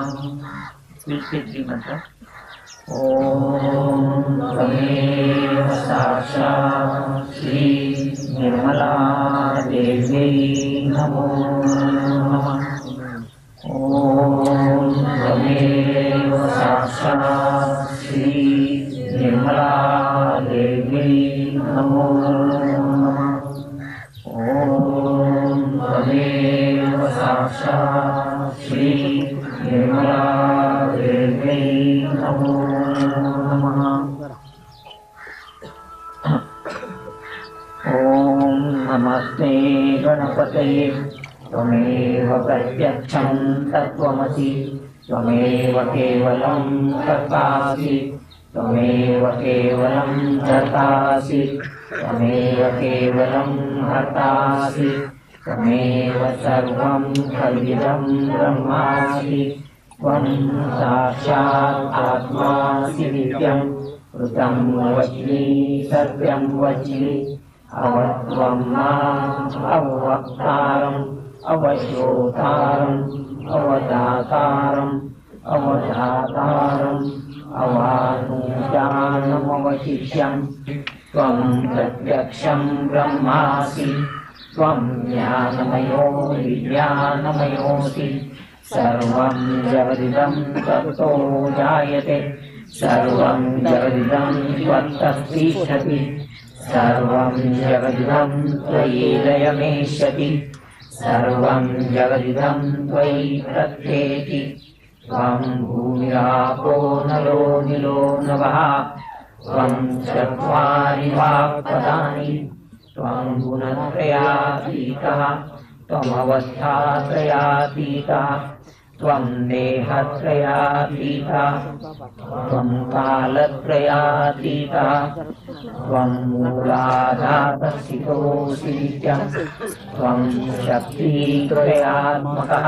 श्री मंत्र ॐ त्वमेव साक्षात् श्री निर्मला देवी नमो नमः। ॐ त्वमेव साक्षात् श्री निर्मला देवी नमो नमः। ॐ त्वमेव साक्षात् श्री निर्मला देवी नमो नमः। ॐ नमस्ते गणपतये त्वमेव प्रत्यक्षं तत्त्वमसि त्वमेव केवलं कर्तासि त्वमेव केवलं धर्तासि त्वमेव केवलं हर्तासि त्वमेव सर्वं खल्विदं ब्रह्मासि त्वं साक्षात् आत्मासि नित्यं ऋतं वच्मि सत्यं वच्मि अवत्वं माम् अवक्तारम् अवश्रोतारम् अवदातारम् अवधातारम् अवानुजानमवशिष्यम् त्वं प्रत्यक्षं ब्रह्मासि त्वं ज्ञानमयो विज्ञानमयोऽसि सर्वं जगदिदं ततो जायते सर्वं जगदिदं त्वत्तस्तिष्ठति सर्वं जगदिदं त्वयि लयमेष्यति सर्वं जगदिदं त्वयि प्रत्येति त्वं भूमिरापो नलो निलो नभः त्वं चत्वारि वाक्पदानि त्वं गुणत्रयातीतः त्वमवस्थात्रयातीतः त्वं देहत्रयातीतः त्वं कालत्रयातीतः त्वं मूलाधारस्थितोऽसि नित्यं त्वं शक्तित्रयात्मकः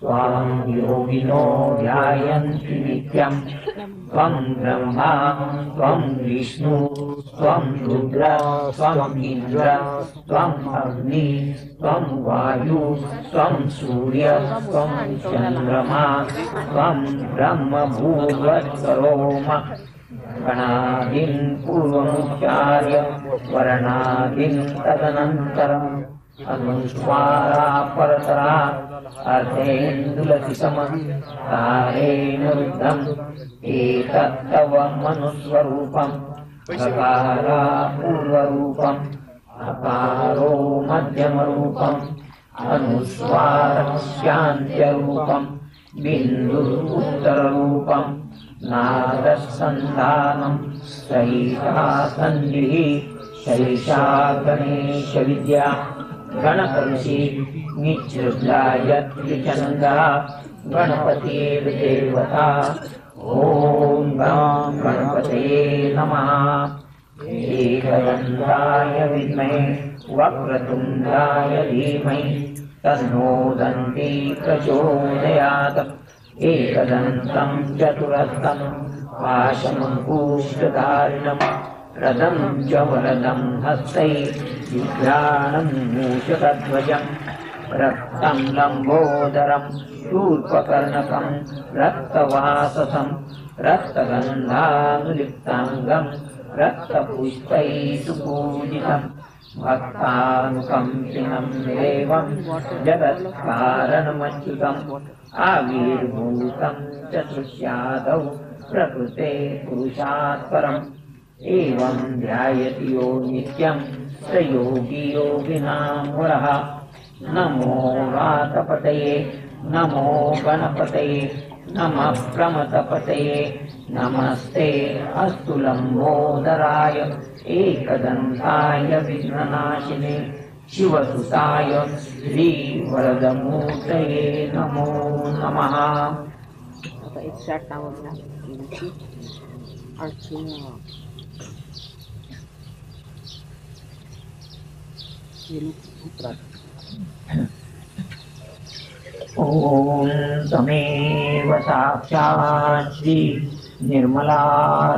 त्वां योगिनो ध्यायन्ति नित्यं त्वं ब्रह्मा त्वं विष्णु त्वं रुद्र त्वं इन्द्र त्वं अग्नि त्वं वायु त्वं सूर्य त्वं चन्द्रमा त्वं ब्रह्म भूर्भुवस्सरोम गणादीन् पूर्वमुच्चार्य वर्णादीन् तदनन्तरम् अनुस्वारा परतरा अर्थेन्दुलसितमं तारेण रुद्धम् एतत्तव मनुस्वरूपम् अकारा पूर्वरूपम् अकारो मध्यमरूपम् अनुस्वारस्यान्त्यरूपम् बिन्दुरुत्तररूपम् नादसन्धानम् सैषा सन्धिः सैषा गणेशविद्या गणपति निच्छृद्धायत्रिचनन्दः गणपतिर्देवता ॐ गं गणपतये नमः। एकदन्ताय विद्महे वक्रतुण्डाय धीमहि तन्नो दन्ती प्रचोदयात् एकदन्तं चतुरस्तं पाशमङ्कुशधारिणं रदं च वरदं हस्तै विघ्राणं मूषकध्वजं रक्तं लम्बोदरं शूर्पकर्णकं रक्तवाससं रक्तगन्धानुलिप्ताङ्गं रक्तपुष्पैः सुपूजितं भक्तानुकम्पिनं देवं जगत्कारणमच्युतम् आविर्भूतं चतुष्यादौ प्रकृते पुरुषात् परम् एवं ध्यायति यो नित्यं स योगी योगिनां वरः। नमो वातपतये नमो गणपतये नमः प्रमथपतये नमस्ते अस्तु लम्बोदराय एकदन्ताय विघ्ननाशिने शिवसुताय श्रीवरदमूर्तये नमो नमः. आता एक्झॅक्ट नाव घ्या देवीची. आणखी ओम तमेव साक्षात् श्री निर्मला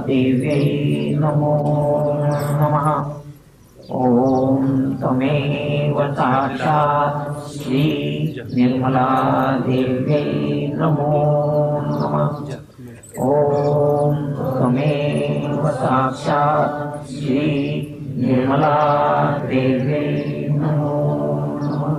देव्यै नमो नमः. ओम तमेव साक्षात् श्री निर्मला देव्यै नमो नमः. ओम तमेव साक्षात् श्री निर्मला देव्यै नमो नमः.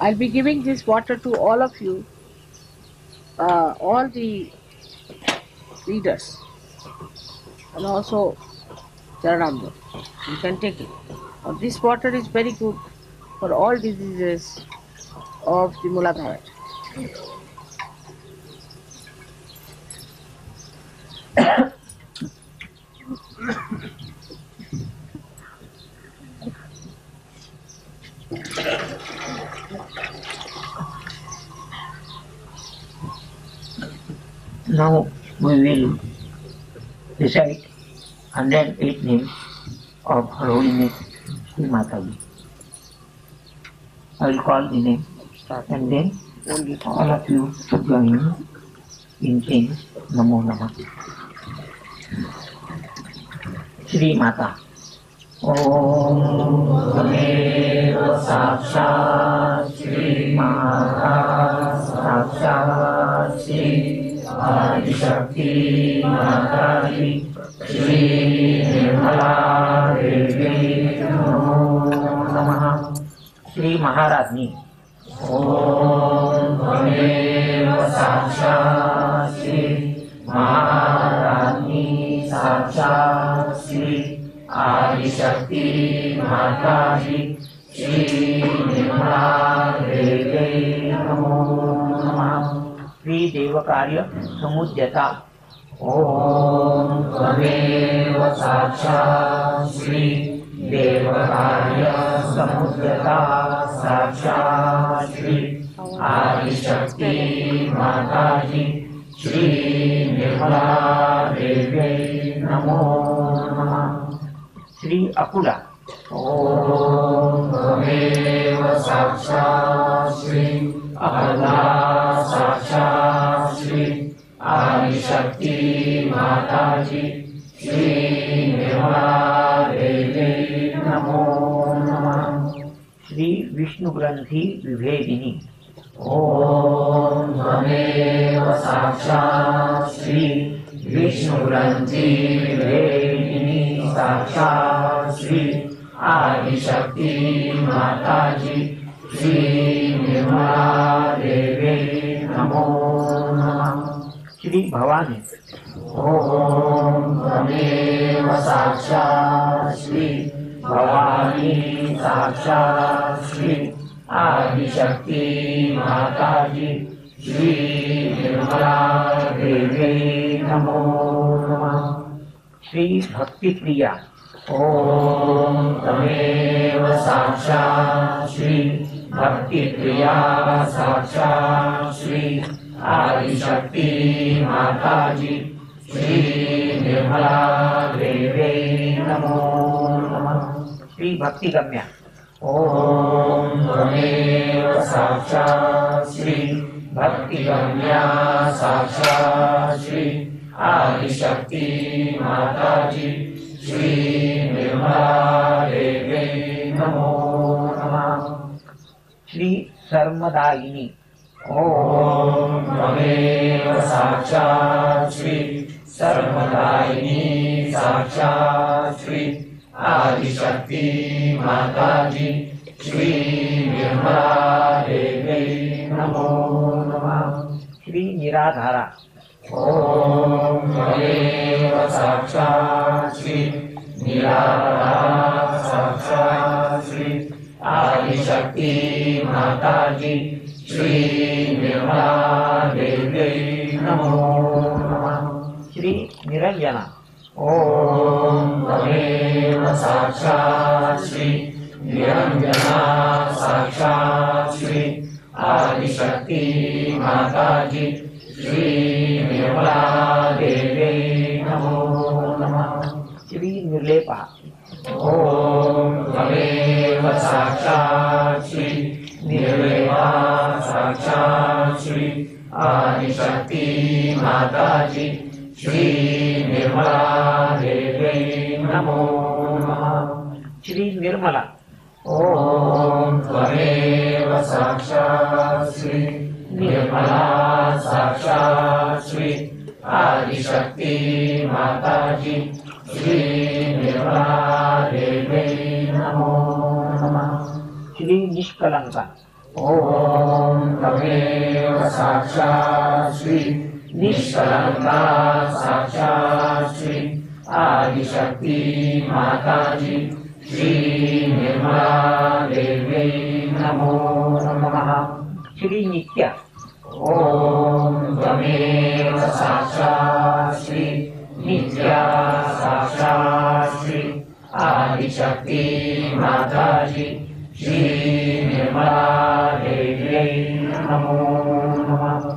I'll be giving this water to all of you, all the leaders, and also Charanamda. You can take it. This water is very good for all diseases of the Muladhara. Now we will recite 108 names of Her Holiness Sri Mataji. I will call the name and then all of you should join in saying Namo Namah. Sri Mata. Om Tameva Sakshat Sri Mata Sakshat Sri Adishakti Mataji Sri Nirmala Devi Namo Namaha. Sri Maharajni. Om Tameva Sakshat Sri Maharajni Sakshat Sri Adishakti Mataji Sri Nirmala Devi Namo Namaha. Sri Devakarya Samudyata. Om Tameva Sakshat Sri Devakarya Samudyata Sakshat Sri Adishakti Mataji Sri Nirmala Devi Namo Namaha. Sri Akula. Om Tameva Sakshat Sri Akula Sakshat Sri Adishakti Mataji Sri Nirmala Devi Namo Namaha. Sri Vishnu Granthi Vibhedini. Om Tameva Sakshat Sri Vishnu Granthi Vibhedini Sakshat Sri Adishakti Mataji Sri Nirmala Devi Namo Namaha. Sri Bhavani. Om Tameva Sakshat Sri Bhavani Sakshat Sri Adishakti Mataji Sri Nirmala Devi Namo Namaha. Sri Bhakti Priya. Om Tameva Sakshat Sri Bhakti Priya Sakshat Sri Adishakti Mataji Sri Nirmala Devi Namo Namaha. Sri Bhakti Gamya. Om Tameva Sakshat Sri Bhakti Gamya Sakshat Sri Adishakti Mataji Sri Nirmala Devi Namo Namaha. Sri Sarmadayini. Om Tameva Sakshat Sri Sarmadayini Sakshat Sri Adishakti Mataji Sri Nirmala Devi Namo Namaha. Sri Niradhara. Om Tameva Sakshat Sri Niradhara Sakshat Sri Adishakti माताजी श्री निर्मला देवी नमो नमः। श्री निरंजना ओम तमेव साक्षात् श्री निरंजना साक्षात् श्री आदिशक्ति माताजी श्री निर्मला देवी नमो नमः। श्री निर्लेपा ओम तमेव साक्षात् श्री निर्लेपा साक्षात् श्री आदिशक्ति माताजी श्री निर्मला देवी नमो नमः। श्री निर्मला ओम त्वमेव साक्षात् श्री निर्मला साक्षात् श्री आदिशक्ति माताजी श्री निर्मला देवी नमो नमः। श्री निष्कलंका ओम तमेव साक्षात् श्री निष्कलंका साक्षात् श्री आदिशक्ति माताजी श्री निर्मला देवी नमो नमः। श्री नित्या ओम तमेव साक्षात् श्री नित्या साक्षात् श्री आदिशक्ति माताजी श्री निर्मला देवी नमो नमः।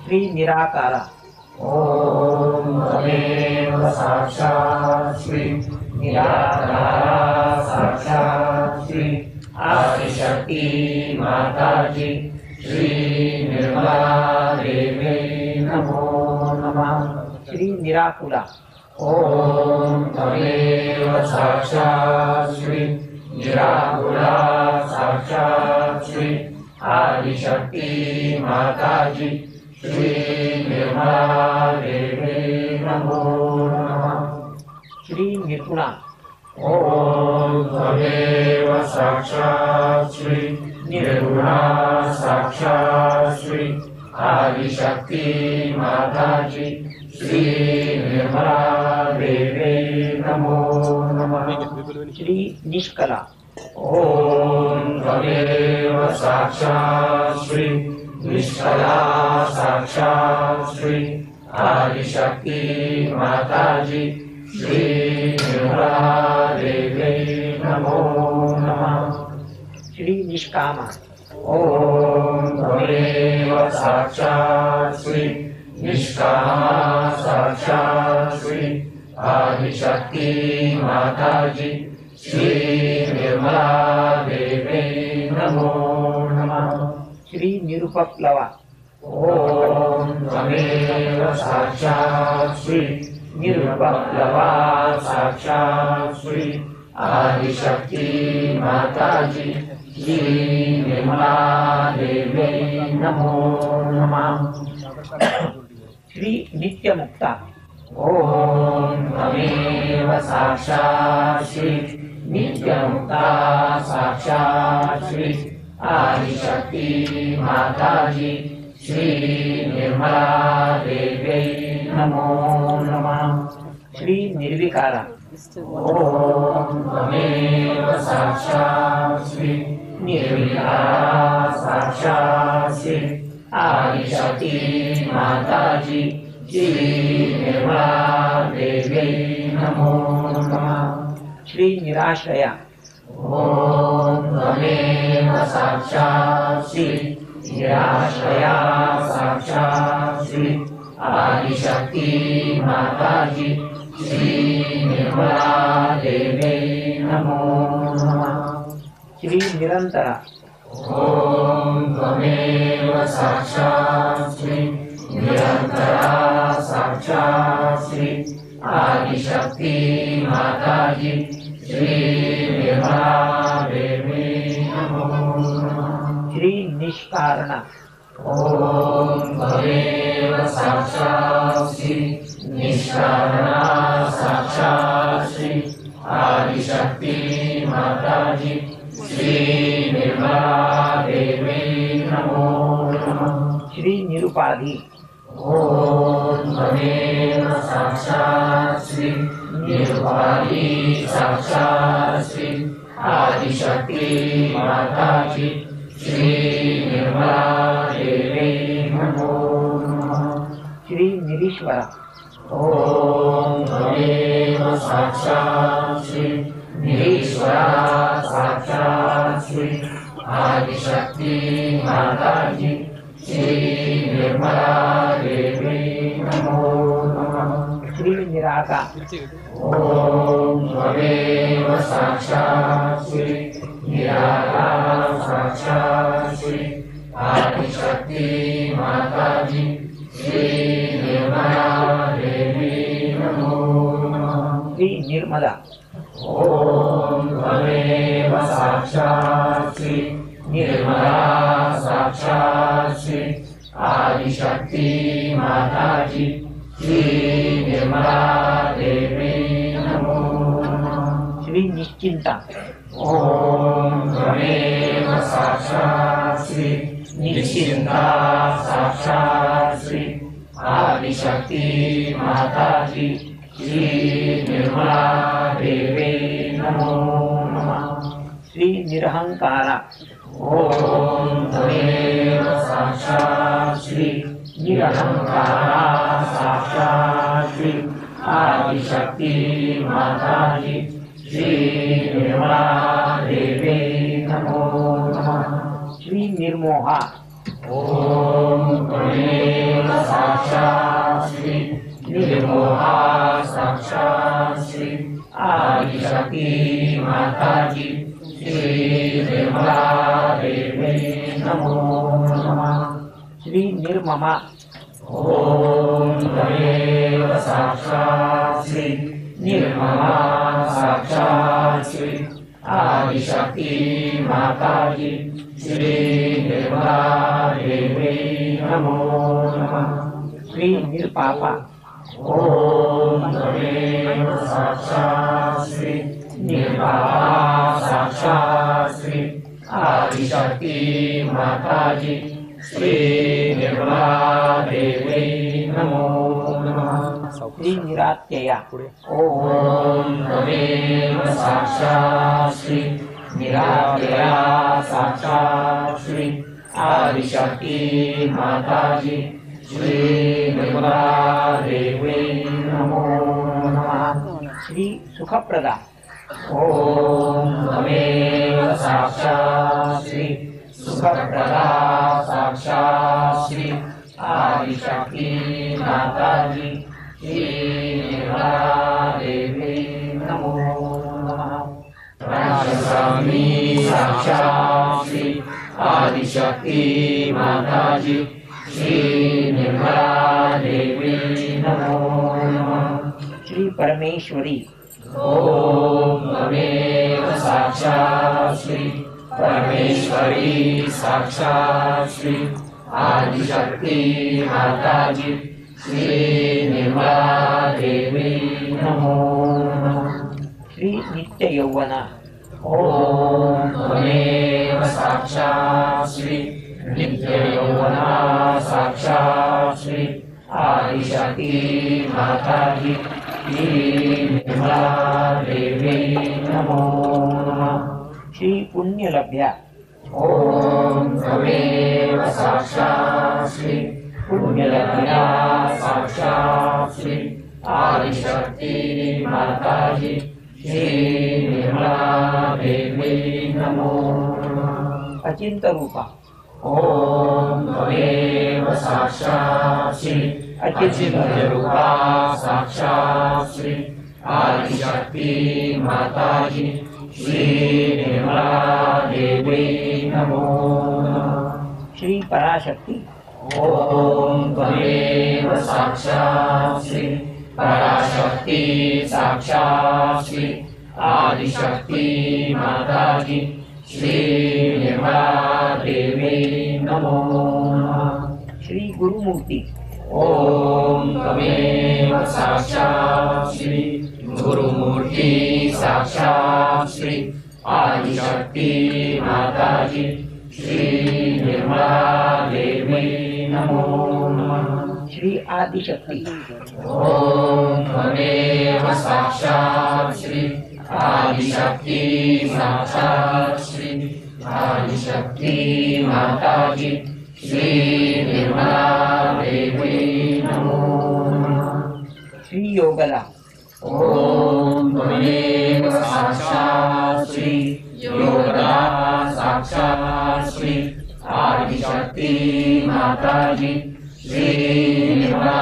श्री निराकारा ओम तमेव साक्षात् श्री निराकारा साक्षात् श्री आदिशक्ति माताजी श्री निर्मला देवी नमो नमः। श्री निराकुला ओम तमेव साक्षात् श्री निराकुला साक्षात् श्री आदिशक्ति माताजी श्री निर्मला देवी नमो नमः। श्री निर्गुणा ओम तमेव साक्षात् श्री निर्गुणा साक्षात् श्री आदिशक्ति माताजी श्री निर्मला देवी नमो नमः। श्री निष्कला ओम तमेव साक्षात् श्री निष्कला साक्षात् श्री आदिशक्ति माताजी श्री निर्मला देवी नमो नमः। श्री निष्कामा ओम तमेव साक्षात् श्री निष्कामा साक्षात् श्री आदिशक्ति माताजी श्री निर्मला देवी नमो नमः। श्री निरुपप्लवा ओम तमेव साक्षात् श्री निरुपप्लवा साक्षात् श्री आदिशक्ति माताजी श्री निर्मला देवी नमो नमः। श्री नित्यमुक्ता ओम तमेव साक्षात् श्री नित्यमुक्ता साक्षात् श्री आदिशक्ति माताजी श्री निर्मला देवी नमो नमः। श्री निर्विकारा ओम तमेव साक्षात् श्री निर्विकारा साक्षात् श्री आदिशक्ति माताजी श्री निर्मला देवी नमो नमः। श्री निराश्रया ओम तमेव साक्षात् श्री निराश्रया साक्षात् श्री आदिशक्ति माताजी श्री निर्मला देवी नमो नमः। श्री निरंतरा ओम त्वमेव साक्षात् श्री निरंतरा साक्षात् श्री आदिशक्ति माताजी श्री निर्मला देवी नमो नमः। श्री निष्कारणा ओम तमेव साक्षात् श्री निष्कारणा साक्षात् श्री आदिशक्ति माताजी श्री निर्मला देवी नमो नमः। श्री निरुपाधि ओम तमेव साक्षात् श्री निरुपाधि साक्षात् श्री आदिशक्ति माता की श्री निर्मला देवी नमो नमः। श्री निरीश्वरा ओम त्वमेव साक्षात् श्री निरीश्वरा साक्षात् श्री आदिशक्ति माता की श्री निर्मला देवी नमो नमः। श्री निराकार ओम त्वमेव साक्षात् श्री निराकार साक्षात् श्री आदिशक्ति माता की श्री निर्मला देवी नमो नमः। श्री निर्मला ओम त्वमेव साक्षात् श्री निर्मला साक्षात् श्री आदिशक्ति माता की श्री निर्मला देवी नमो नमः। श्री निश्चिंता ओम त्वमेव साक्षात् श्री निश्चिंता साक्षात् श्री आदिशक्ति माता की श्री निर्मला देवी नमो नमः। श्री निरहंकारा ओम त्वमेव साक्षात् श्री निरहंकारा साक्षात् श्री आदिशक्ति माता की श्री निर्मला देवी नमो नमः। श्री निर्मोहा ओम त्वमेव साक्षात् श्री निर्मोहा साक्षात् श्री आदिशक्ति माता की श्री निर्मला देवी नमो नमः। श्री निर्ममा ओम त्वमेव साक्षात् श्री निर्ममा साक्षात् श्री आदिशक्ति माता की श्री निर्मला देवी नमो नमः। श्री निर्पापा ओम त्वमेव साक्षात् श्री निर्पापा साक्षात् श्री आदिशक्ति माता की श्री निर्मला देवी नमो नमः। श्री निरात्यया ओम त्वमेव साक्षात् श्री निरात्यया साक्षात् श्री आदिशक्ति माता की श्री निर्मला देवी नमो नमः। श्री सुखप्रदा ओम त्वमेव साक्षात् श्री सुखप्रदा साक्षात् श्री आदिशक्ति माता की श्री निर्मला देवी नमो नमः। प्राणस्वामी साक्षात् श्री आदिशक्ति माता की श्री निर्मला देवी नमो नमः। श्री परमेश्वरी ओम त्वमेव साक्षात् श्री परमेश्वरी साक्षात् श्री आदिशक्ति माता की श्री निर्मला देवी नमो नमः। श्री नित्य यौवना ओम त्वमेव साक्षात् श्री नित्य यौवना साक्षात् श्री आदिशक्ति माता की श्री निर्मला देवी नमो नमः। श्री पुण्यलभ्या ओम त्वमेव साक्षात् श्री पुण्यलभ्या साक्षात् श्री आदिशक्ति माता की श्री निर्मला देवी नमो नमः। अचिंत रूपा ओम त्वमेव साक्षात् श्री अचिंत रूपा साक्षात् श्री आदिशक्ति माता की श्री निर्मला देवी नमो नमः। श्री पराशक्ति ओम त्वमेव साक्षात् श्री पराशक्ति साक्षात् श्री आदिशक्ति माता की श्री निर्मला देवी नमो नमः। श्री गुरुमूर्ति ओम त्वमेव साक्षात् श्री गुरुमूर्ति साक्षात् श्री आदिशक्ति माता की श्री निर्मला देवी नमो नमः। श्री आदिशक्ति ओम त्वमेव साक्षात् श्री आदिशक्ति साक्षात् श्री आदिशक्ति माताजी श्री निर्मला देवी नमो नमः। श्री योगला ओम त्वमेव साक्षात् श्री योगला साक्षात् श्री आदिशक्ति माताजी श्री निर्मला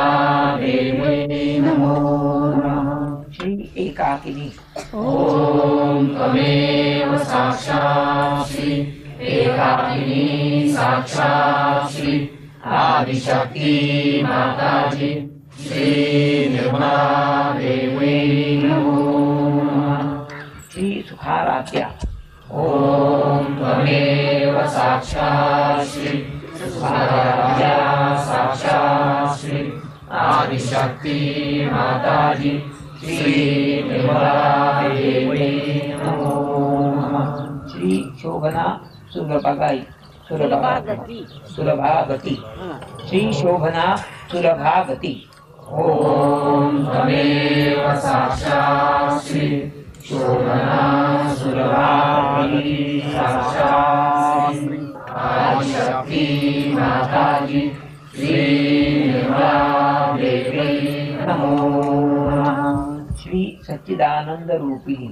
देवी नमो नमः। श्री एकाकिनी ओम त्वमेव साक्षात् श्री एकाकिनी साक्षात् श्री आदिशक्ति माताजी श्री निर्मला देवी नमो नमः। श्री सुखाराध्या ओम त्वमेव साक्षात् श्री सुखाराध्या साक्षात् श्री आदिशक्ति माताजी श्री निर्मला देवी नमो नमः। श्री शोभना सुलभागाई सुलभागति श्री शोभना सुलभागति ओम त्वमेव साक्षात् श्री शोभना सुलभागति साक्षात् श्री आदिशक्ति माताजी श्री निर्मला देवी नमो नमः। श्री सच्चिदानंद रूपिणी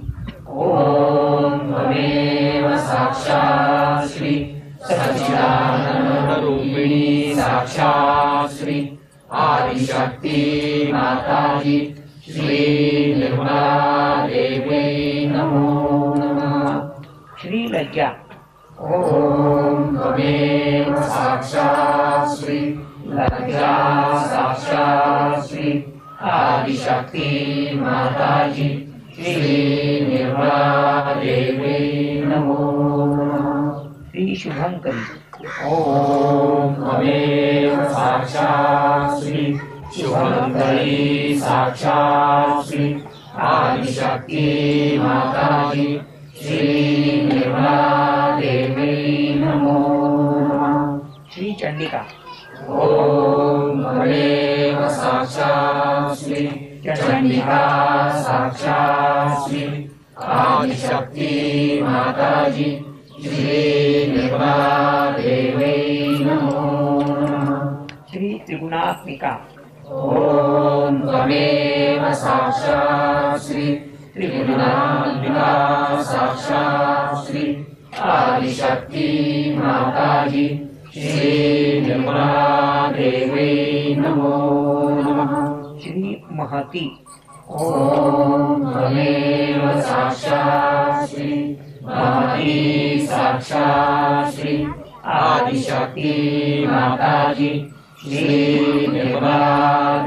ओम त्वमेव साक्षात् श्री सच्चिदानंद रूपिणी साक्षात् श्री आदिशक्ति माताजी श्री निर्मला देवी नमो नमः। श्री लज्जा ओम त्वमेव साक्षात् श्री लज्जा साक्षात् श्री आदिशक्ति माताजी श्री निर्मला देवी नमो नमः। श्री शुभंकरी ओम त्वमेव साक्षात् श्री शुभंकरी साक्षात् श्री आदिशक्ति माताजी श्री निर्मला देवी नमो नमः। श्री चंडिका ओम त्वमेव साक्षात् श्री चंडिका साक्षात् श्री आदिशक्ति माताजी श्री निर्मला देवी नमो नमः। श्री त्रिगुणात्मिका ओम त्वमेव साक्षात् श्री त्रिगुणात्मिका साक्षात् श्री आदिशक्ति माताजी श्री निर्मला देवी नमो नमः। श्री महती ओम त्वमेव साक्षात् श्री महती साक्षात् श्री आदिशक्ति माताजी श्री निर्मला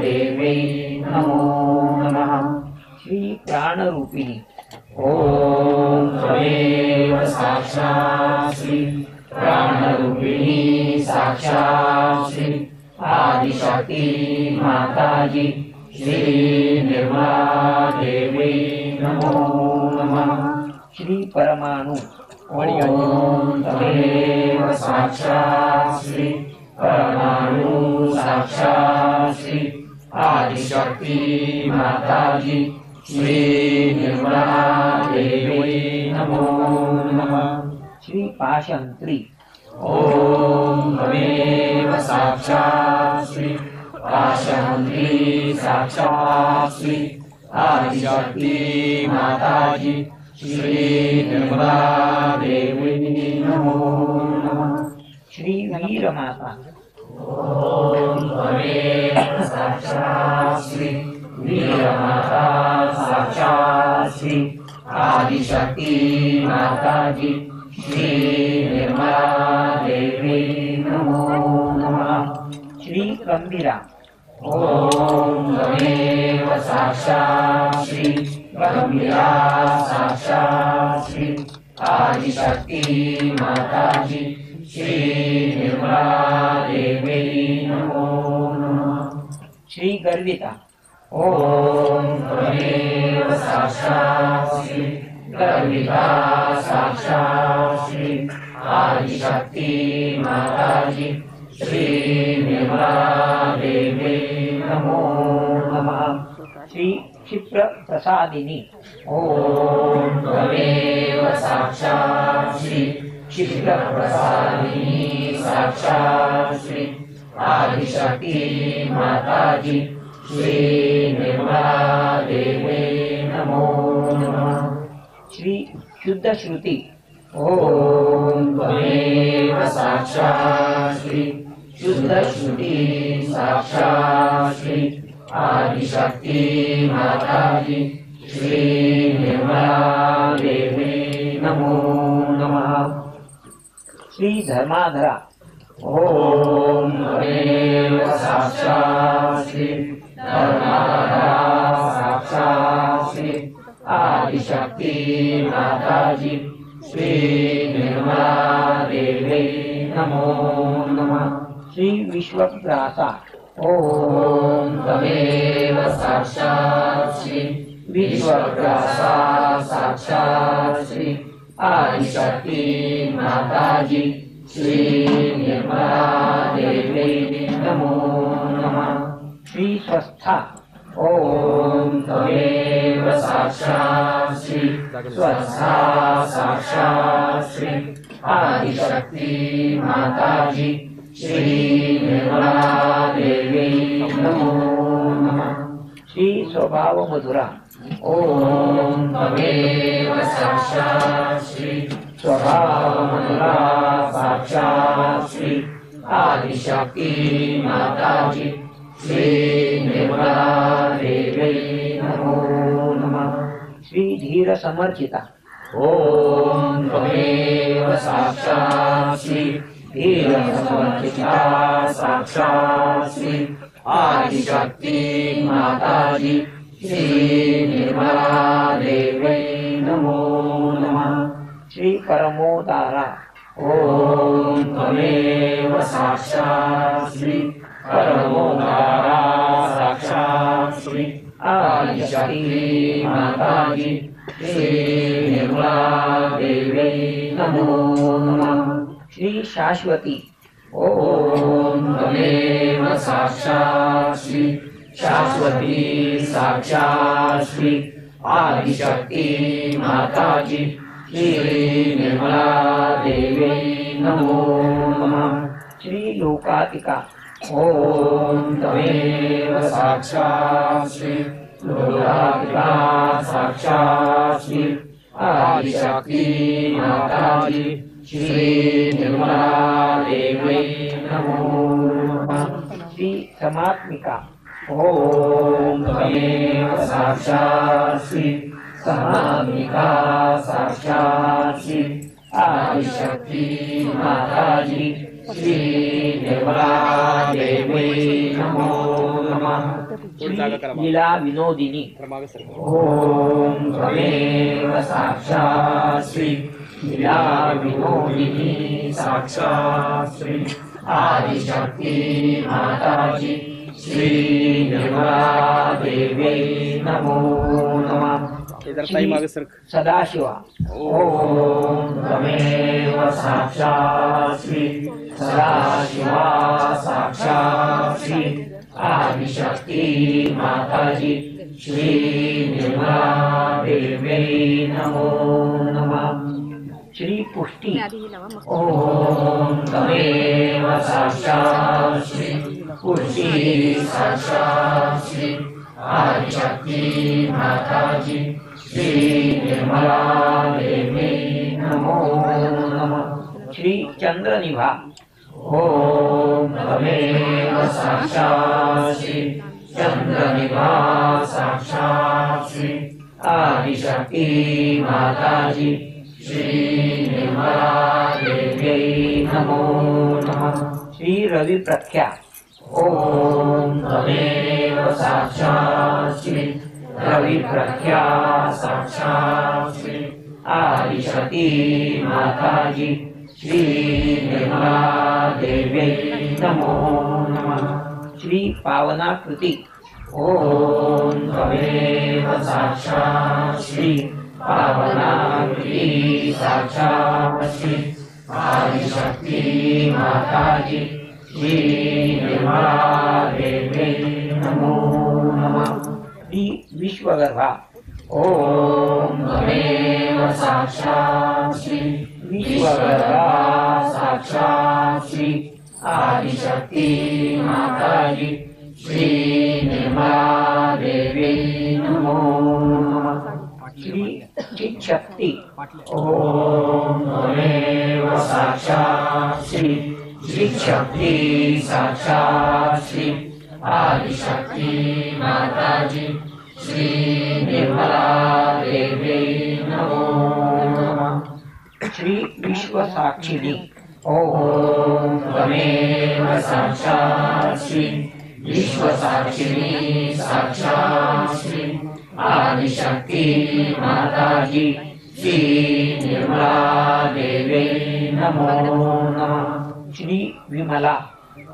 देवी नमो नमः। श्री प्राणरूपिणी ओम त्वमेव साक्षात् श्री प्राणरूपिणी साक्षात् श्री आदिशक्ति माताजी श्री निर्मला देवी नमो नमः। श्री परमाणु ओम त्वमेव साक्षात् श्री परमाणु साक्षात् श्री आदिशक्ति माताजी श्री निर्मला देवी नमो नमः। श्री पाशंत्री ओम त्वमेव साक्षात् श्री पाशंत्री साक्षात् श्री आदिशक्ति माताजी श्री निर्मला देवी नमो नमः। श्री वीरमाता ओम त्वमेव साक्षात् श्री वीरमाता साक्षात् श्री आदिशक्ति माताजी श्री निर्मला देवी नमो नमः। श्री गंभीरा ओम त्वमेव साक्षात् श्री गंभीरा साक्षात् श्री आदिशक्ति माताजी श्री निर्मला देवी नमो नमः। श्री गर्विता ओम त्वमेव साक्षात् श्री गर्विता साक्षात् श्री आदिशक्ति माताजी श्री निर्मला देवी नमो नमः। श्री क्षिप्र प्रसादिनी ओम त्वमेव साक्षात् श्री क्षिप्र प्रसादिनी साक्षात् श्री आदिशक्ति माताजी श्री निर्मला देवी नमो नमः। श्री शुद्ध श्रुति ओम त्वमेव साक्षात् श्री शुद्ध श्रुति साक्षात् श्री आदिशक्ति माताजी श्री निर्मला देवी नमो नमः। श्री धर्माधरा ओम त्वमेव साक्षात् श्री धर्माधरा साक्षात् श्री आदिशक्ति माताजी श्री निर्मला देवी नमो नमः। श्री विश्वग्रासा ओम त्वमेव साक्षात् श्री विश्वग्रासा साक्षात् श्री आदिशक्ति माताजी श्री निर्मला देवी नमो नमः। श्री स्वस्था ओम त्वमेव साक्षात् श्री स्वस्था साक्षात् श्री आदिशक्ति माताजी श्री निर्मला देवी नमो नमः। श्री स्वभाव मधुरा ओम त्वमेव साक्षात् श्री स्वभाव मधुरा साक्षात् श्री आदिशक्ति माताजी श्री निर्मला देवी नमो नमः। श्री धीर समर्चिता ओम त्वमेव साक्षात् श्री धीर समर्चिता साक्षात् श्री आदिशक्ति माताजी श्री निर्मला देवी नमो नमः। श्री परमोदारा ओम त्वमेव साक्षात् श्री परमोदारा साक्षात् श्री आदिशक्ति माताजी श्री निर्मला देवी नमो नमः। श्री शाश्वती ओम त्वमेव साक्षात् श्री शाश्वती साक्षात् श्री आदिशक्ति माताजी श्री निर्मला देवी नमो नमः। श्री लोकातिका ओम त्वमेव साक्षात् श्री लोकातिका साक्षात् श्री आदिशक्ति माताजी श्री निर्मला देवी नमो नमः। श्री समात्मिका ओम त्वमेव साक्षात् श्री समात्मिका साक्षात् श्री आदिशक्ति माताजी श्री निर्मला देवी नमो नमः। श्री लीला विनोदिनी ओम त्वमेव साक्षात् श्री लीला विनोदिनी साक्षात् श्री आदिशक्ति माताजी श्री निर्मला देवी नमो नमः। सदाशिवा ओम त्वमेव साक्षात् श्री सदाशिवा साक्षात् श्री आदिशक्ति माताजी श्री निर्मला देवी नमो नमः। श्री पुष्टि ओम त्वमेव साक्षात् श्री पुष्टि साक्षात् श्री आदिशक्ति माताजी श्री निर्मला देवी नमो नमः। श्री चंद्रनिभा ओम त्वमेव साक्षात् श्री चंद्रनिभा साक्षात् श्री आदिशक्ति माताजी श्री निर्मला देवी नमो नमः। श्री रवि प्रख्या ओम त्वमेव साक्षात् श्री रवि प्रख्या साक्षात् श्री आदिशक्ति माताजी श्री निर्मला देवी नमो नमः। श्री पावनाकृति ओम त्वमेव साक्षात् श्री पावनाकृति साक्षात् श्री आदिशक्ति माताजी श्री निर्मला देवी नमो नमः। श्री विश्वकर्मा ओम त्वमेव साक्षात् श्री विश्वकर्मा साक्षात् श्री आदिशक्ति माताजी श्री निर्मला देवी नमो नमः। श्री चित्शक्ति ओम त्वमेव साक्षात् श्री चित्शक्ति साक्षात् श्री आदिशक्ति माताजी श्री निर्मला देवी नमो नमः। श्री विश्वसाक्षिणी ओम त्वमेव साक्षात् श्री विश्वसाक्षिणी साक्षात् श्री आदिशक्ति माताजी श्री निर्मला देवी नमो नमः। श्री विमला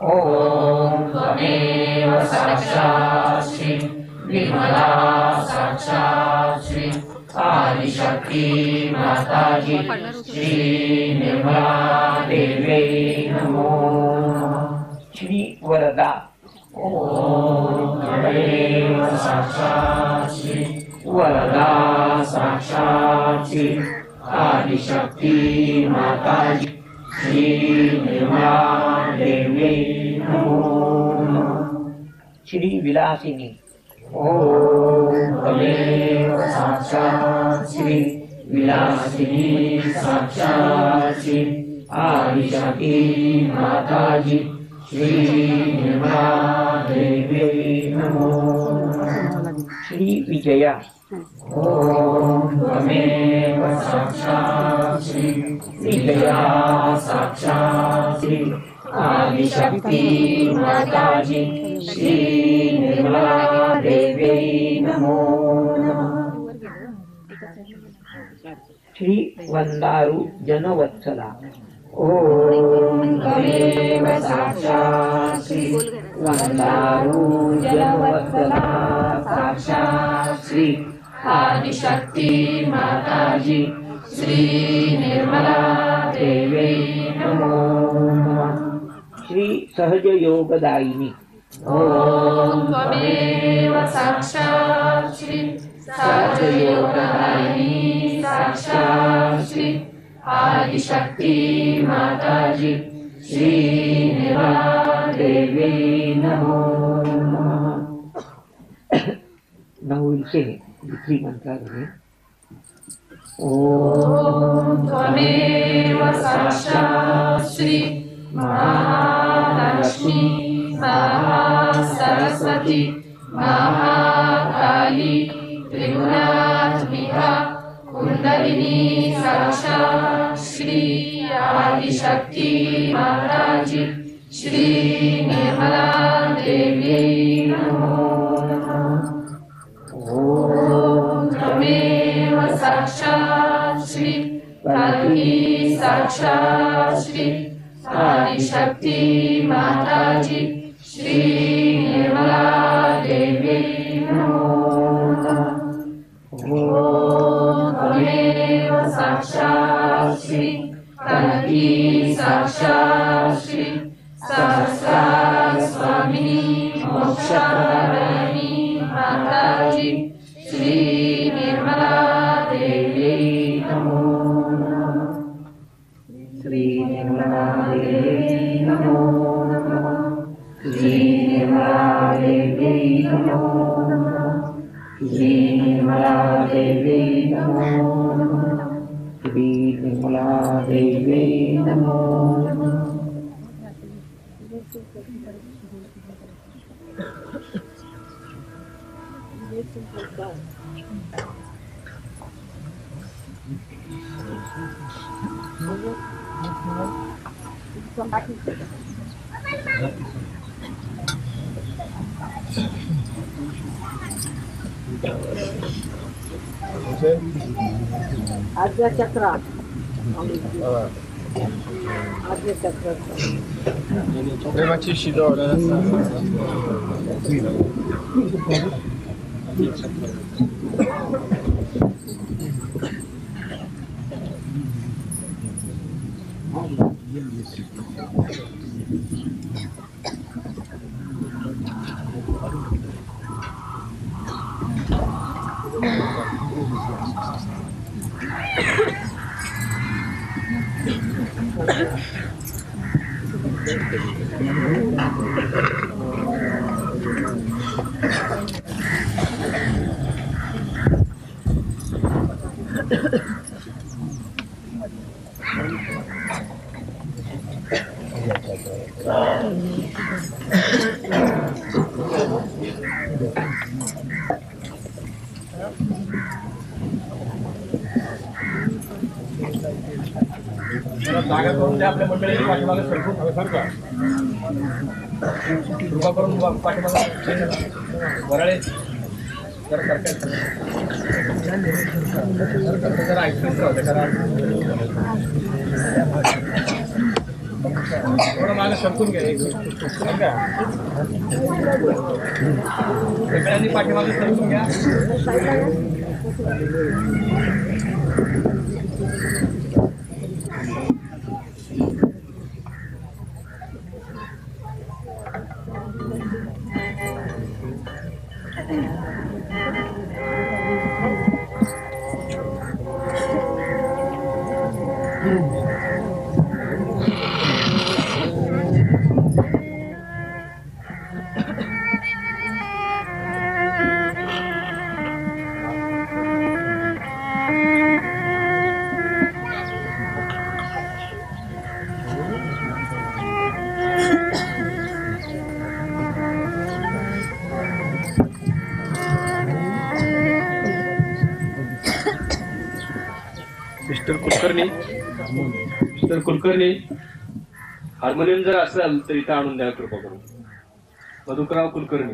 ओम त्वमेव साक्षात् श्री विमला साक्षात् श्री आदिशक्ति माताजी श्री निर्मला देवी नमो नमः। श्री वरदा ओम त्वमेव साक्षात् श्री वरदा साक्षात् श्री आदिशक्ति माताजी श्री निर्मला देवी नमो नमः। श्री विलासिनी ओम त्वमेव साक्षात् श्री विलासिनी साक्षात् श्री आदिशक्ति माताजी श्री निर्मला देवी नमो नमः। श्री विजया ओम त्वमेव साक्षात् श्री विजया साक्षात् श्री आदिशक्ति माताजी श्री निर्मला देवी नमो नमः। श्री वंदारू जनवत्सला ओम त्वमेव साक्षात् श्री वंदारू जनवत्सला साक्षात् श्री आदिशक्ति माताजी श्री निर्मला देवी नमो नमः। श्री सहज योगदायिनी ओम त्वमेव साक्षात् श्री सहज योगदायिनी साक्षात् श्री आदिशक्ति माताजी श्री निर्मला देवी नमो नमः। नवल से दूसरी मंत्र है ओम त्वमेव साक्षात् श्री महालक्ष्मी महासरस्वती महाकाली त्रिपुरात्मिका कुंडलिनी साक्षात् श्री आदिशक्ति माताजी श्री निर्मला देवी नमो नमः। ओम त्वमेव साक्षात् श्री कल्की साक्षात् श्री आदिशक्ति माताजी श्री निर्मला देवी नमो नमः। ओम त्वमेव साक्षात् श्री कल्की साक्षात् श्री सहस्रार स्वामिनी मोक्षप्रदायिनी माताजी श्री निर्मला देवी नमो नमः। श्री निर्मला देवी नमो नमः। श्री निर्मला देवी नमो नमः। श्री निर्मला देवी नमो नमः। श्री निर्मला देवी नमो नमः। आद्य चक्र आद्य चक्र Prima ci si dona. जागा करून त्या आपल्या मंडळीची पाठीमागे सरकून सरका कृपा करून पाठीमागे वराळे जरा सरकार जरा ऐकून राहते कारण थोडं मागे सरकून घ्या सगळ्यांनी पाठीमागे सरकून घ्या. मिस्टर कुलकर्णी हार्मोनियम जर असेल तर इथं आणून द्या कृपा करून. मधुकरराव कुलकर्णी.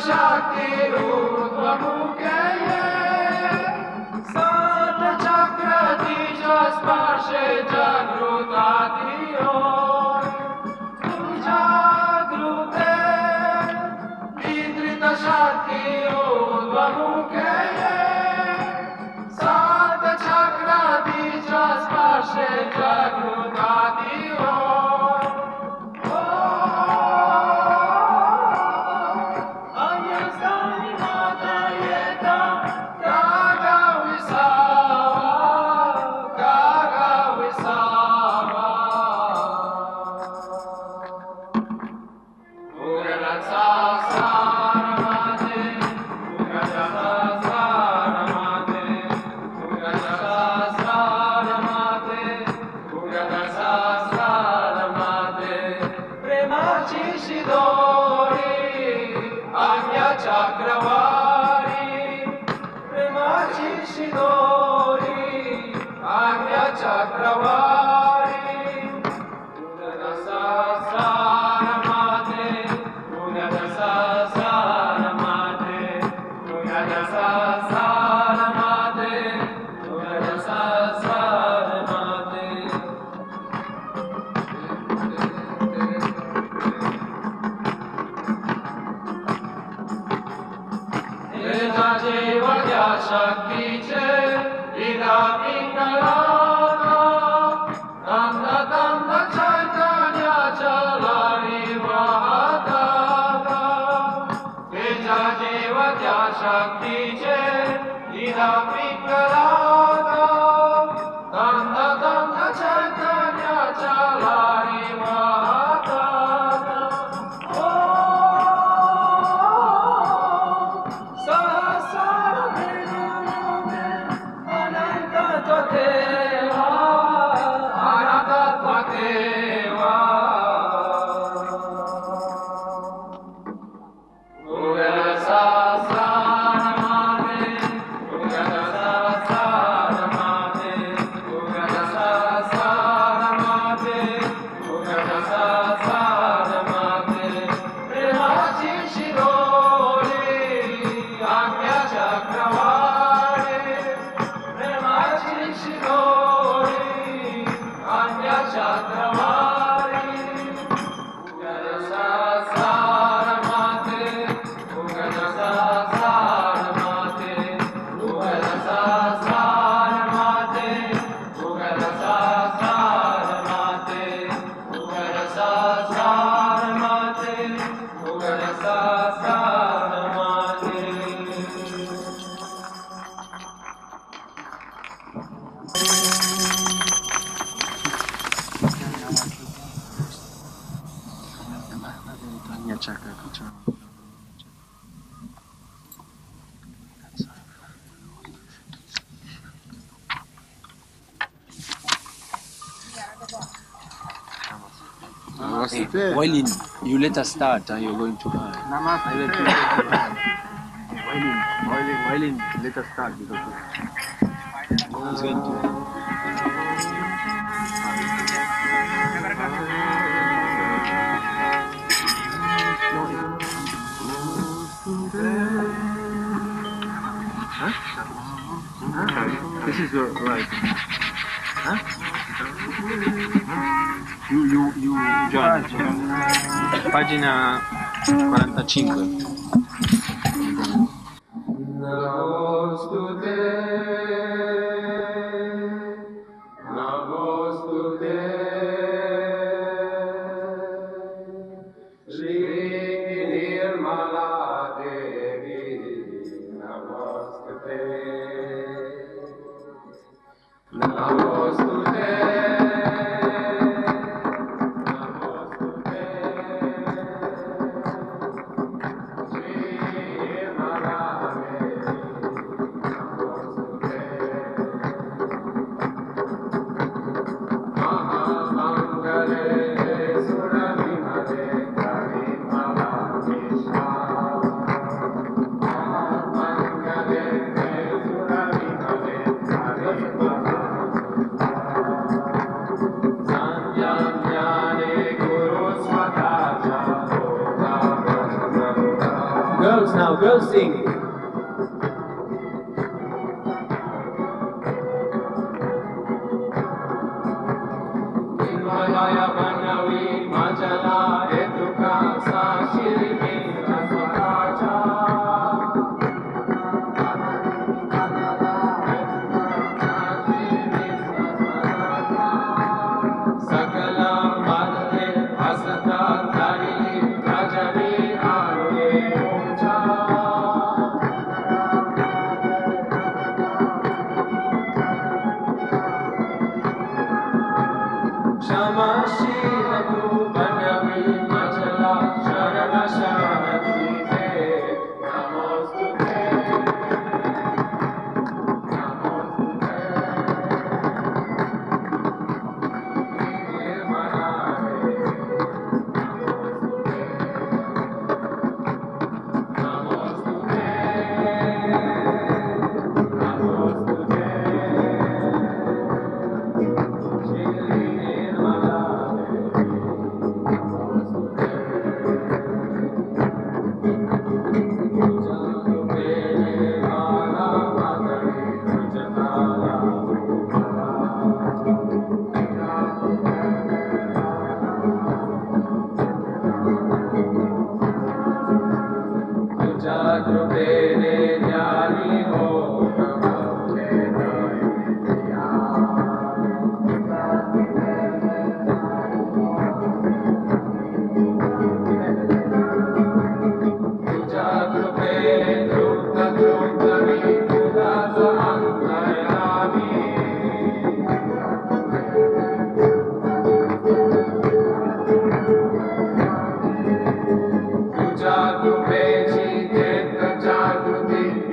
शक्ति ऊर्ध्वमुखे सात चक्र तेज स्पर्शे जागृताति जागृते निद्रित शक्ति ऊर्ध्वमुखे सात चक्र तेज स्पर्शे जागृताति Wailin, you let us start and you're going to high. Wailin, let us start because he's going to. This is right. Huh? You join. Pagina 45. Namaste. now, girls sing. Himalaya Manavi Majala Eduka Sashiri Jaswaraja Sakala Madhe Asata Tari Rajani Ane Mocha Shamashilaku Banavi Majala Sharana Shanati Te Namostute Namostute Nirmanare Namostute Namostute Shri Jagrubere Jnani Ho Namaste Naya Jagrubere Drutta Druttami Udasa Antarami Jagrubere Jagruti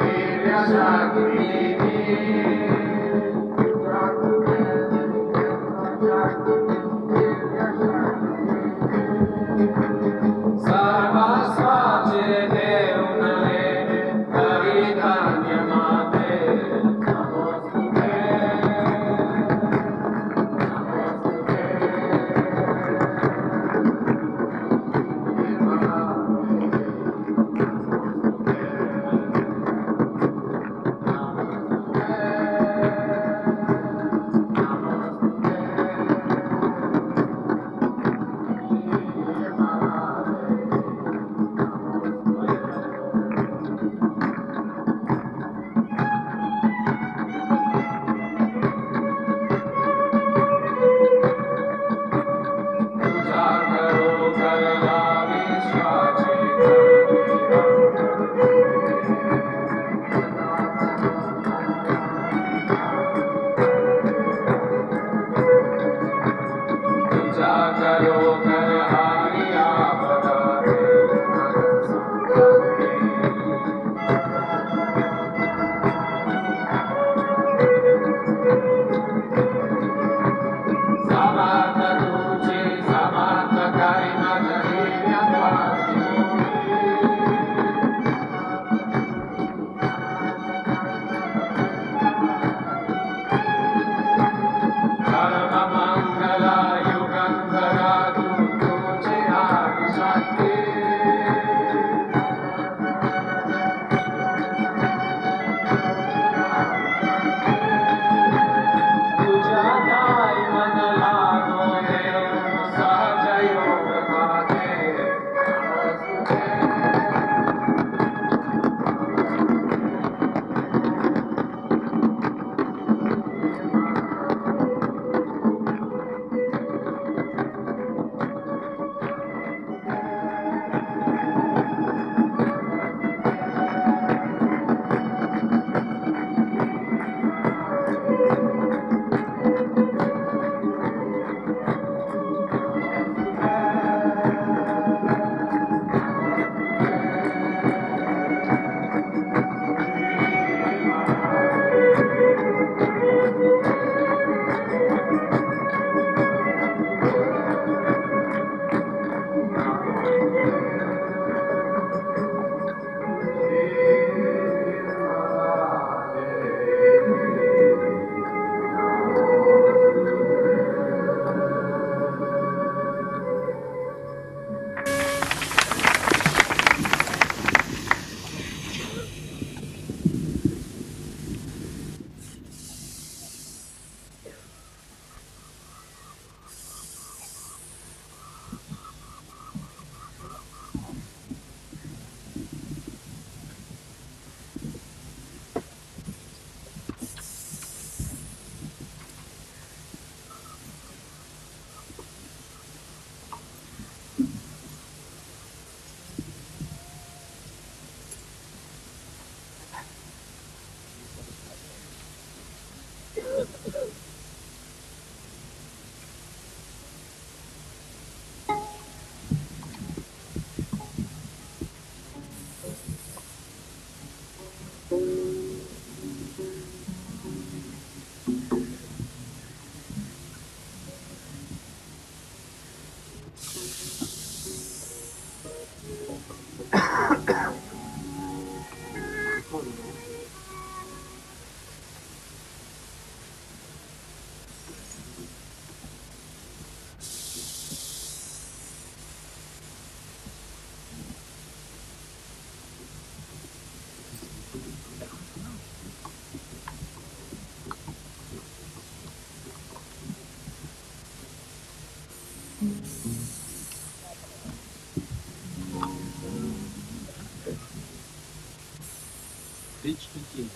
Reach to king.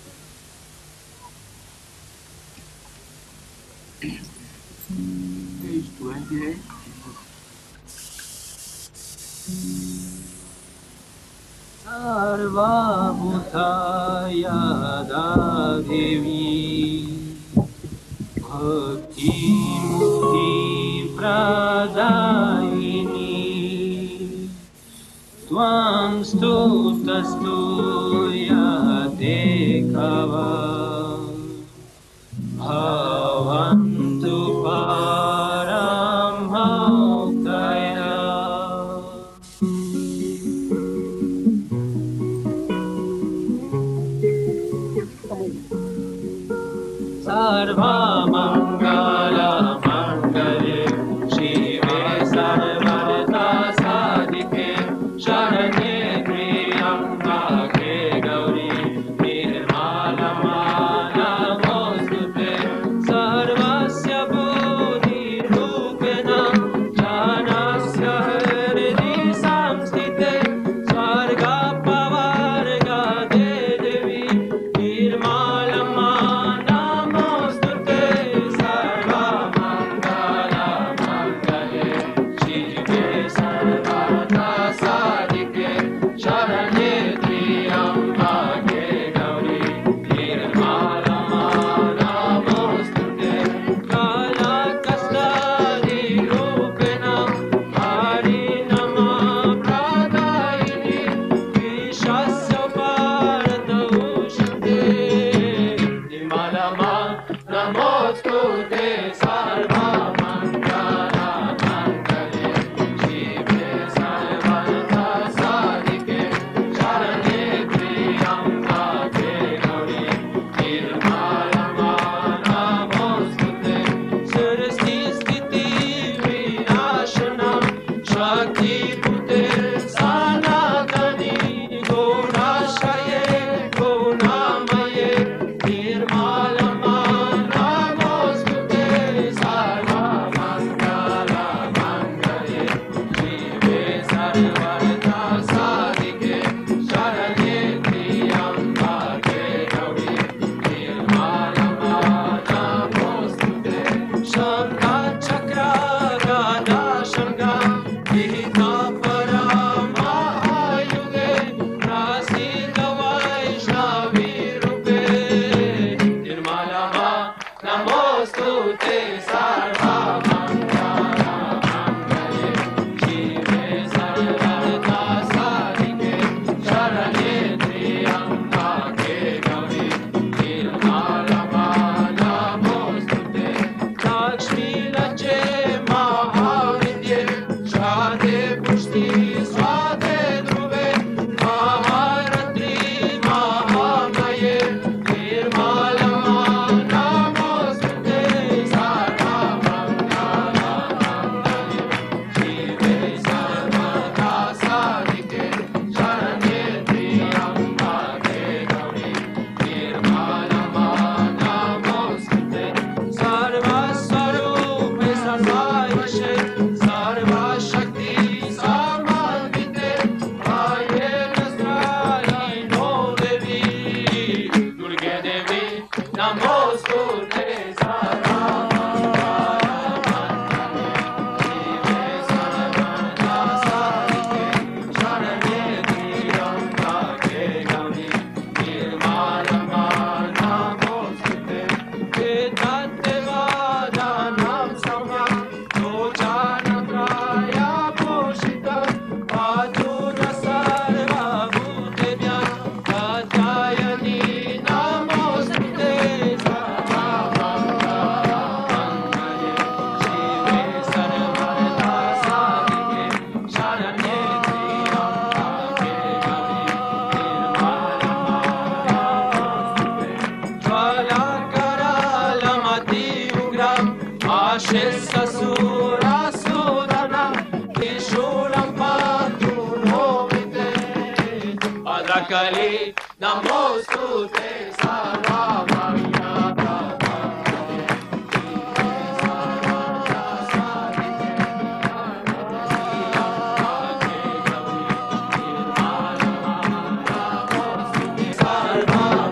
Page 28. Sarvabhutayada Devi Bhakti Mukti Pradayini Tvam Stuta Stuyate Kava Bhavantu Paramhautaya Sarva Mangala Mangale Shive Sarvarta Sadike Sharanye Priyambake Gauri Nirmala Namostute Sarvasya Bodhi Rupena Janasya Hridi Samstite Svarga Pavarga Devi Nirmala Kali Namostute Sarvamangala Sarva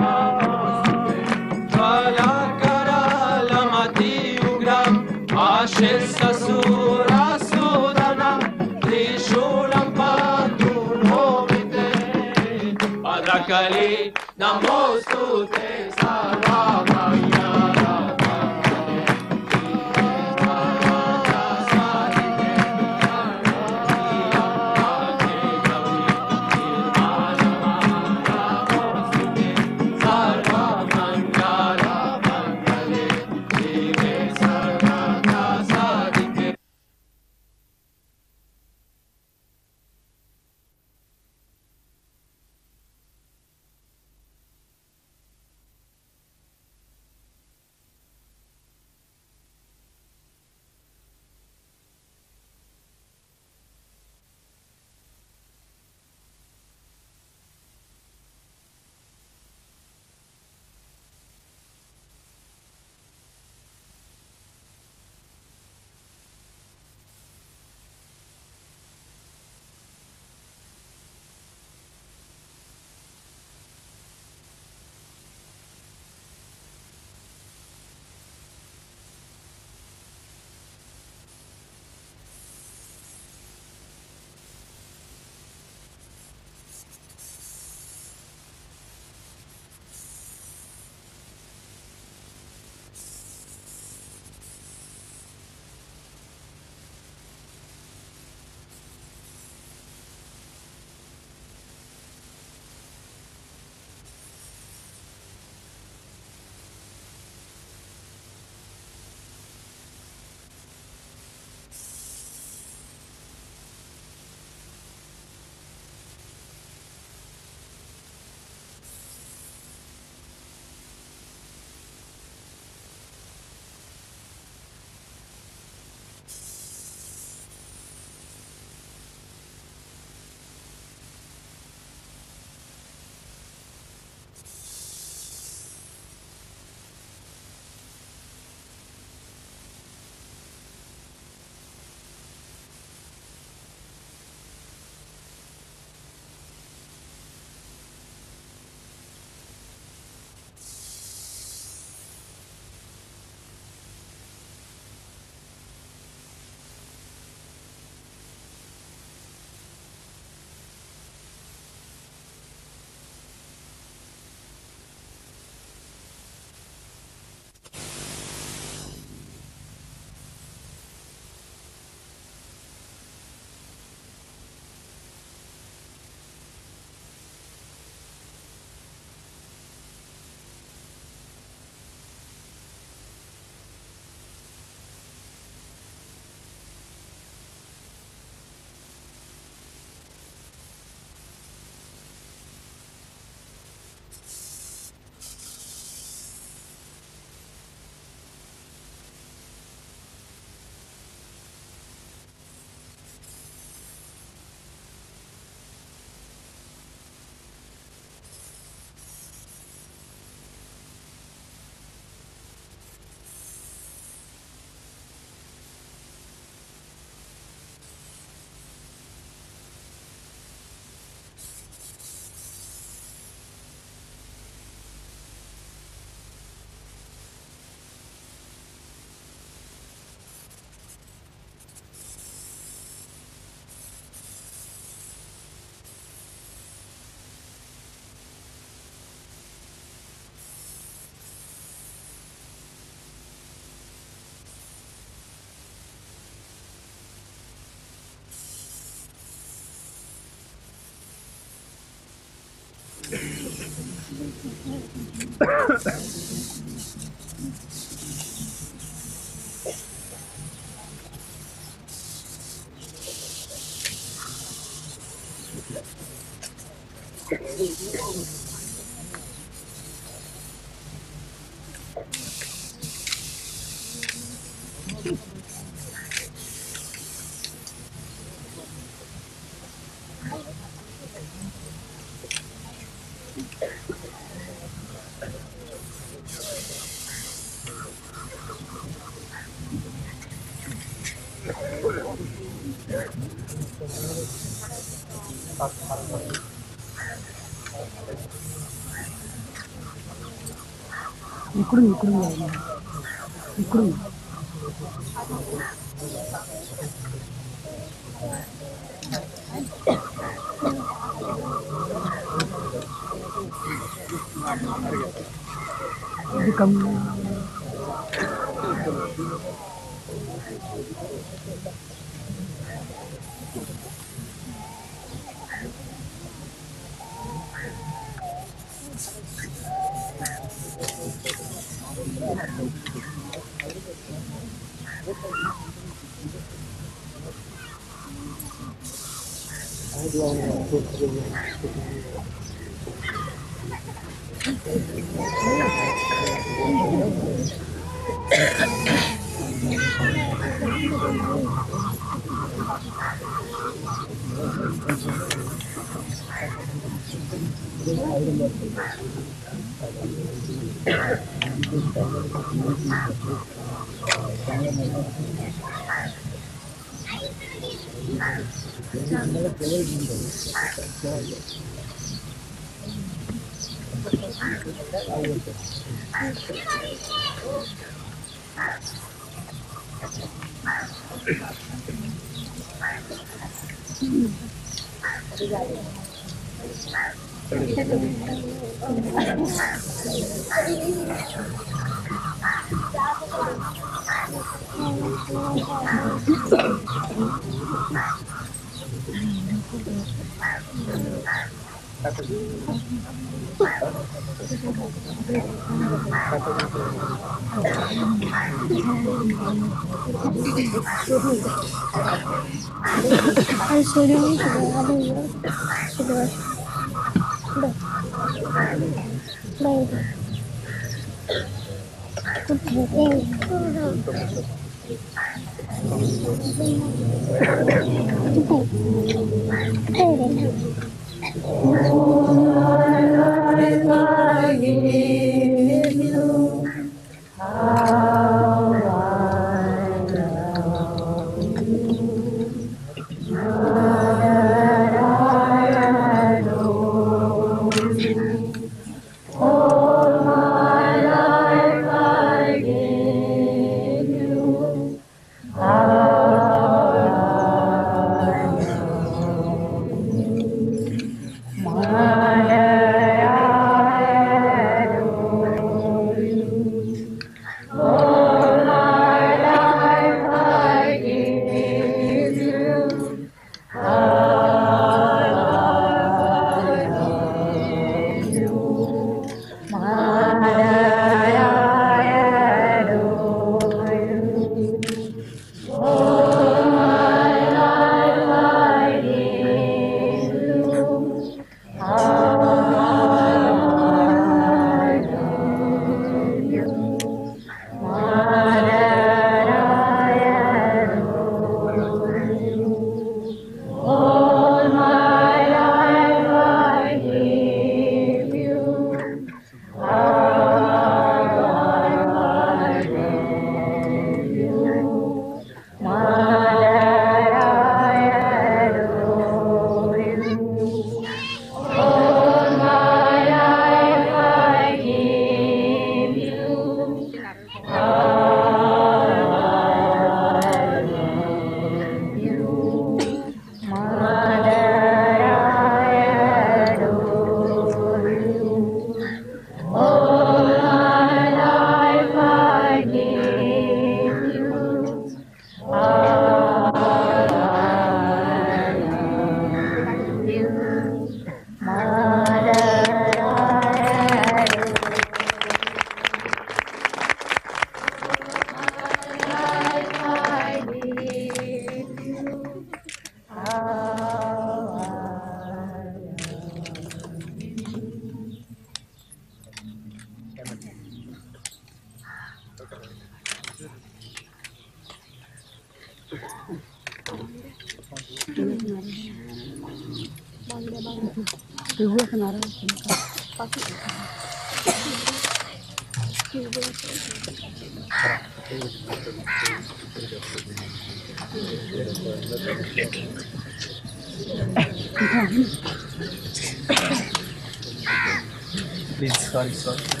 please sorry sorry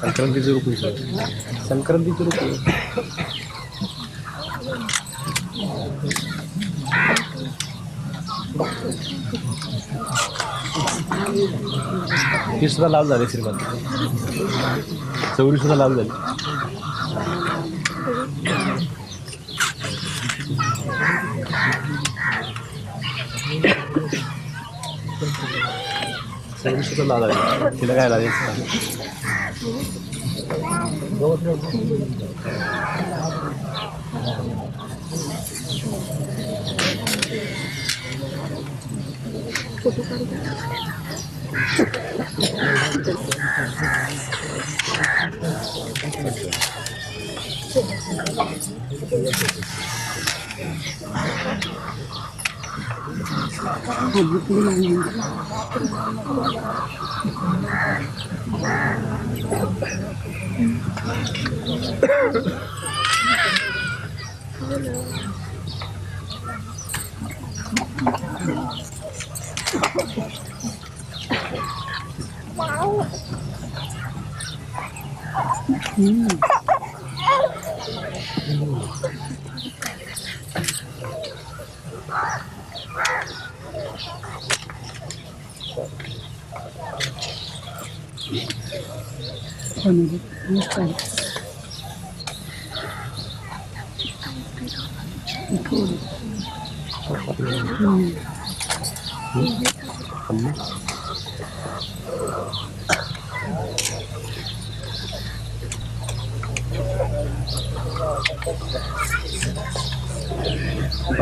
संक्रांतीचं रूप संक्रांतीचं रूप ही सुद्धा लाभ झाले श्रीमंत चौरी सुद्धा लाभ झाली चौरी सुद्धा लाभ झाली तिला काय लागायचं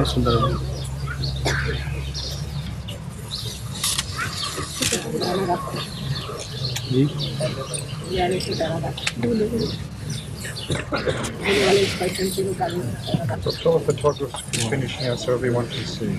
सुंदर The fellow photographer is finishing out so everyone can see.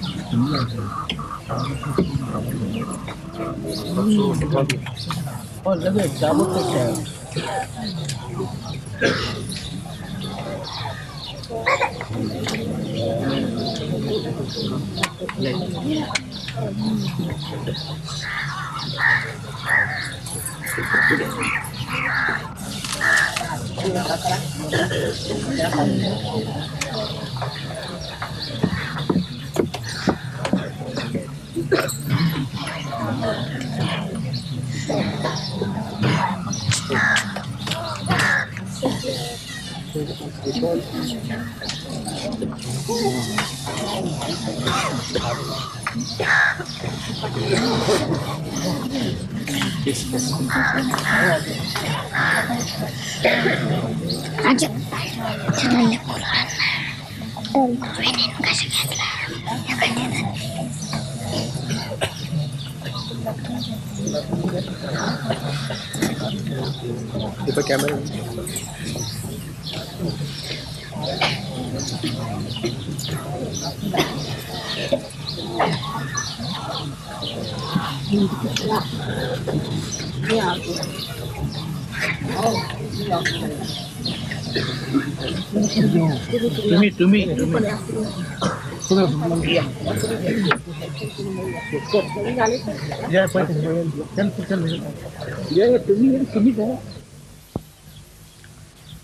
इथं camera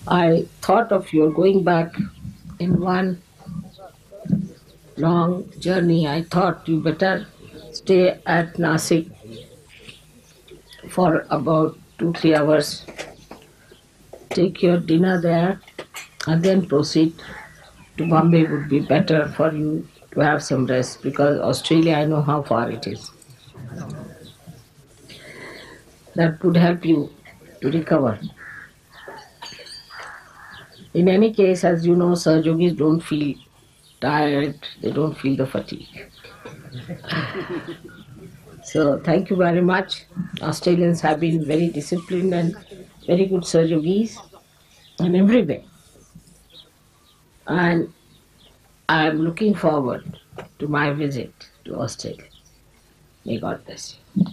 I thought of your going back in one long journey. I thought you better stay at Nasik for about 2-3 hours, take your dinner there, and then proceed to Bombay. Would be better for you to have some rest, because Australia, I know how far it is. That would help you to recover. In any case, as you know, Sir Yogis don't feel tired, they don't feel the fatigue. So thank you very much. Australians have been very disciplined and very good Sir Yogis in every way. And I am looking forward to my visit to Australia. May God bless you.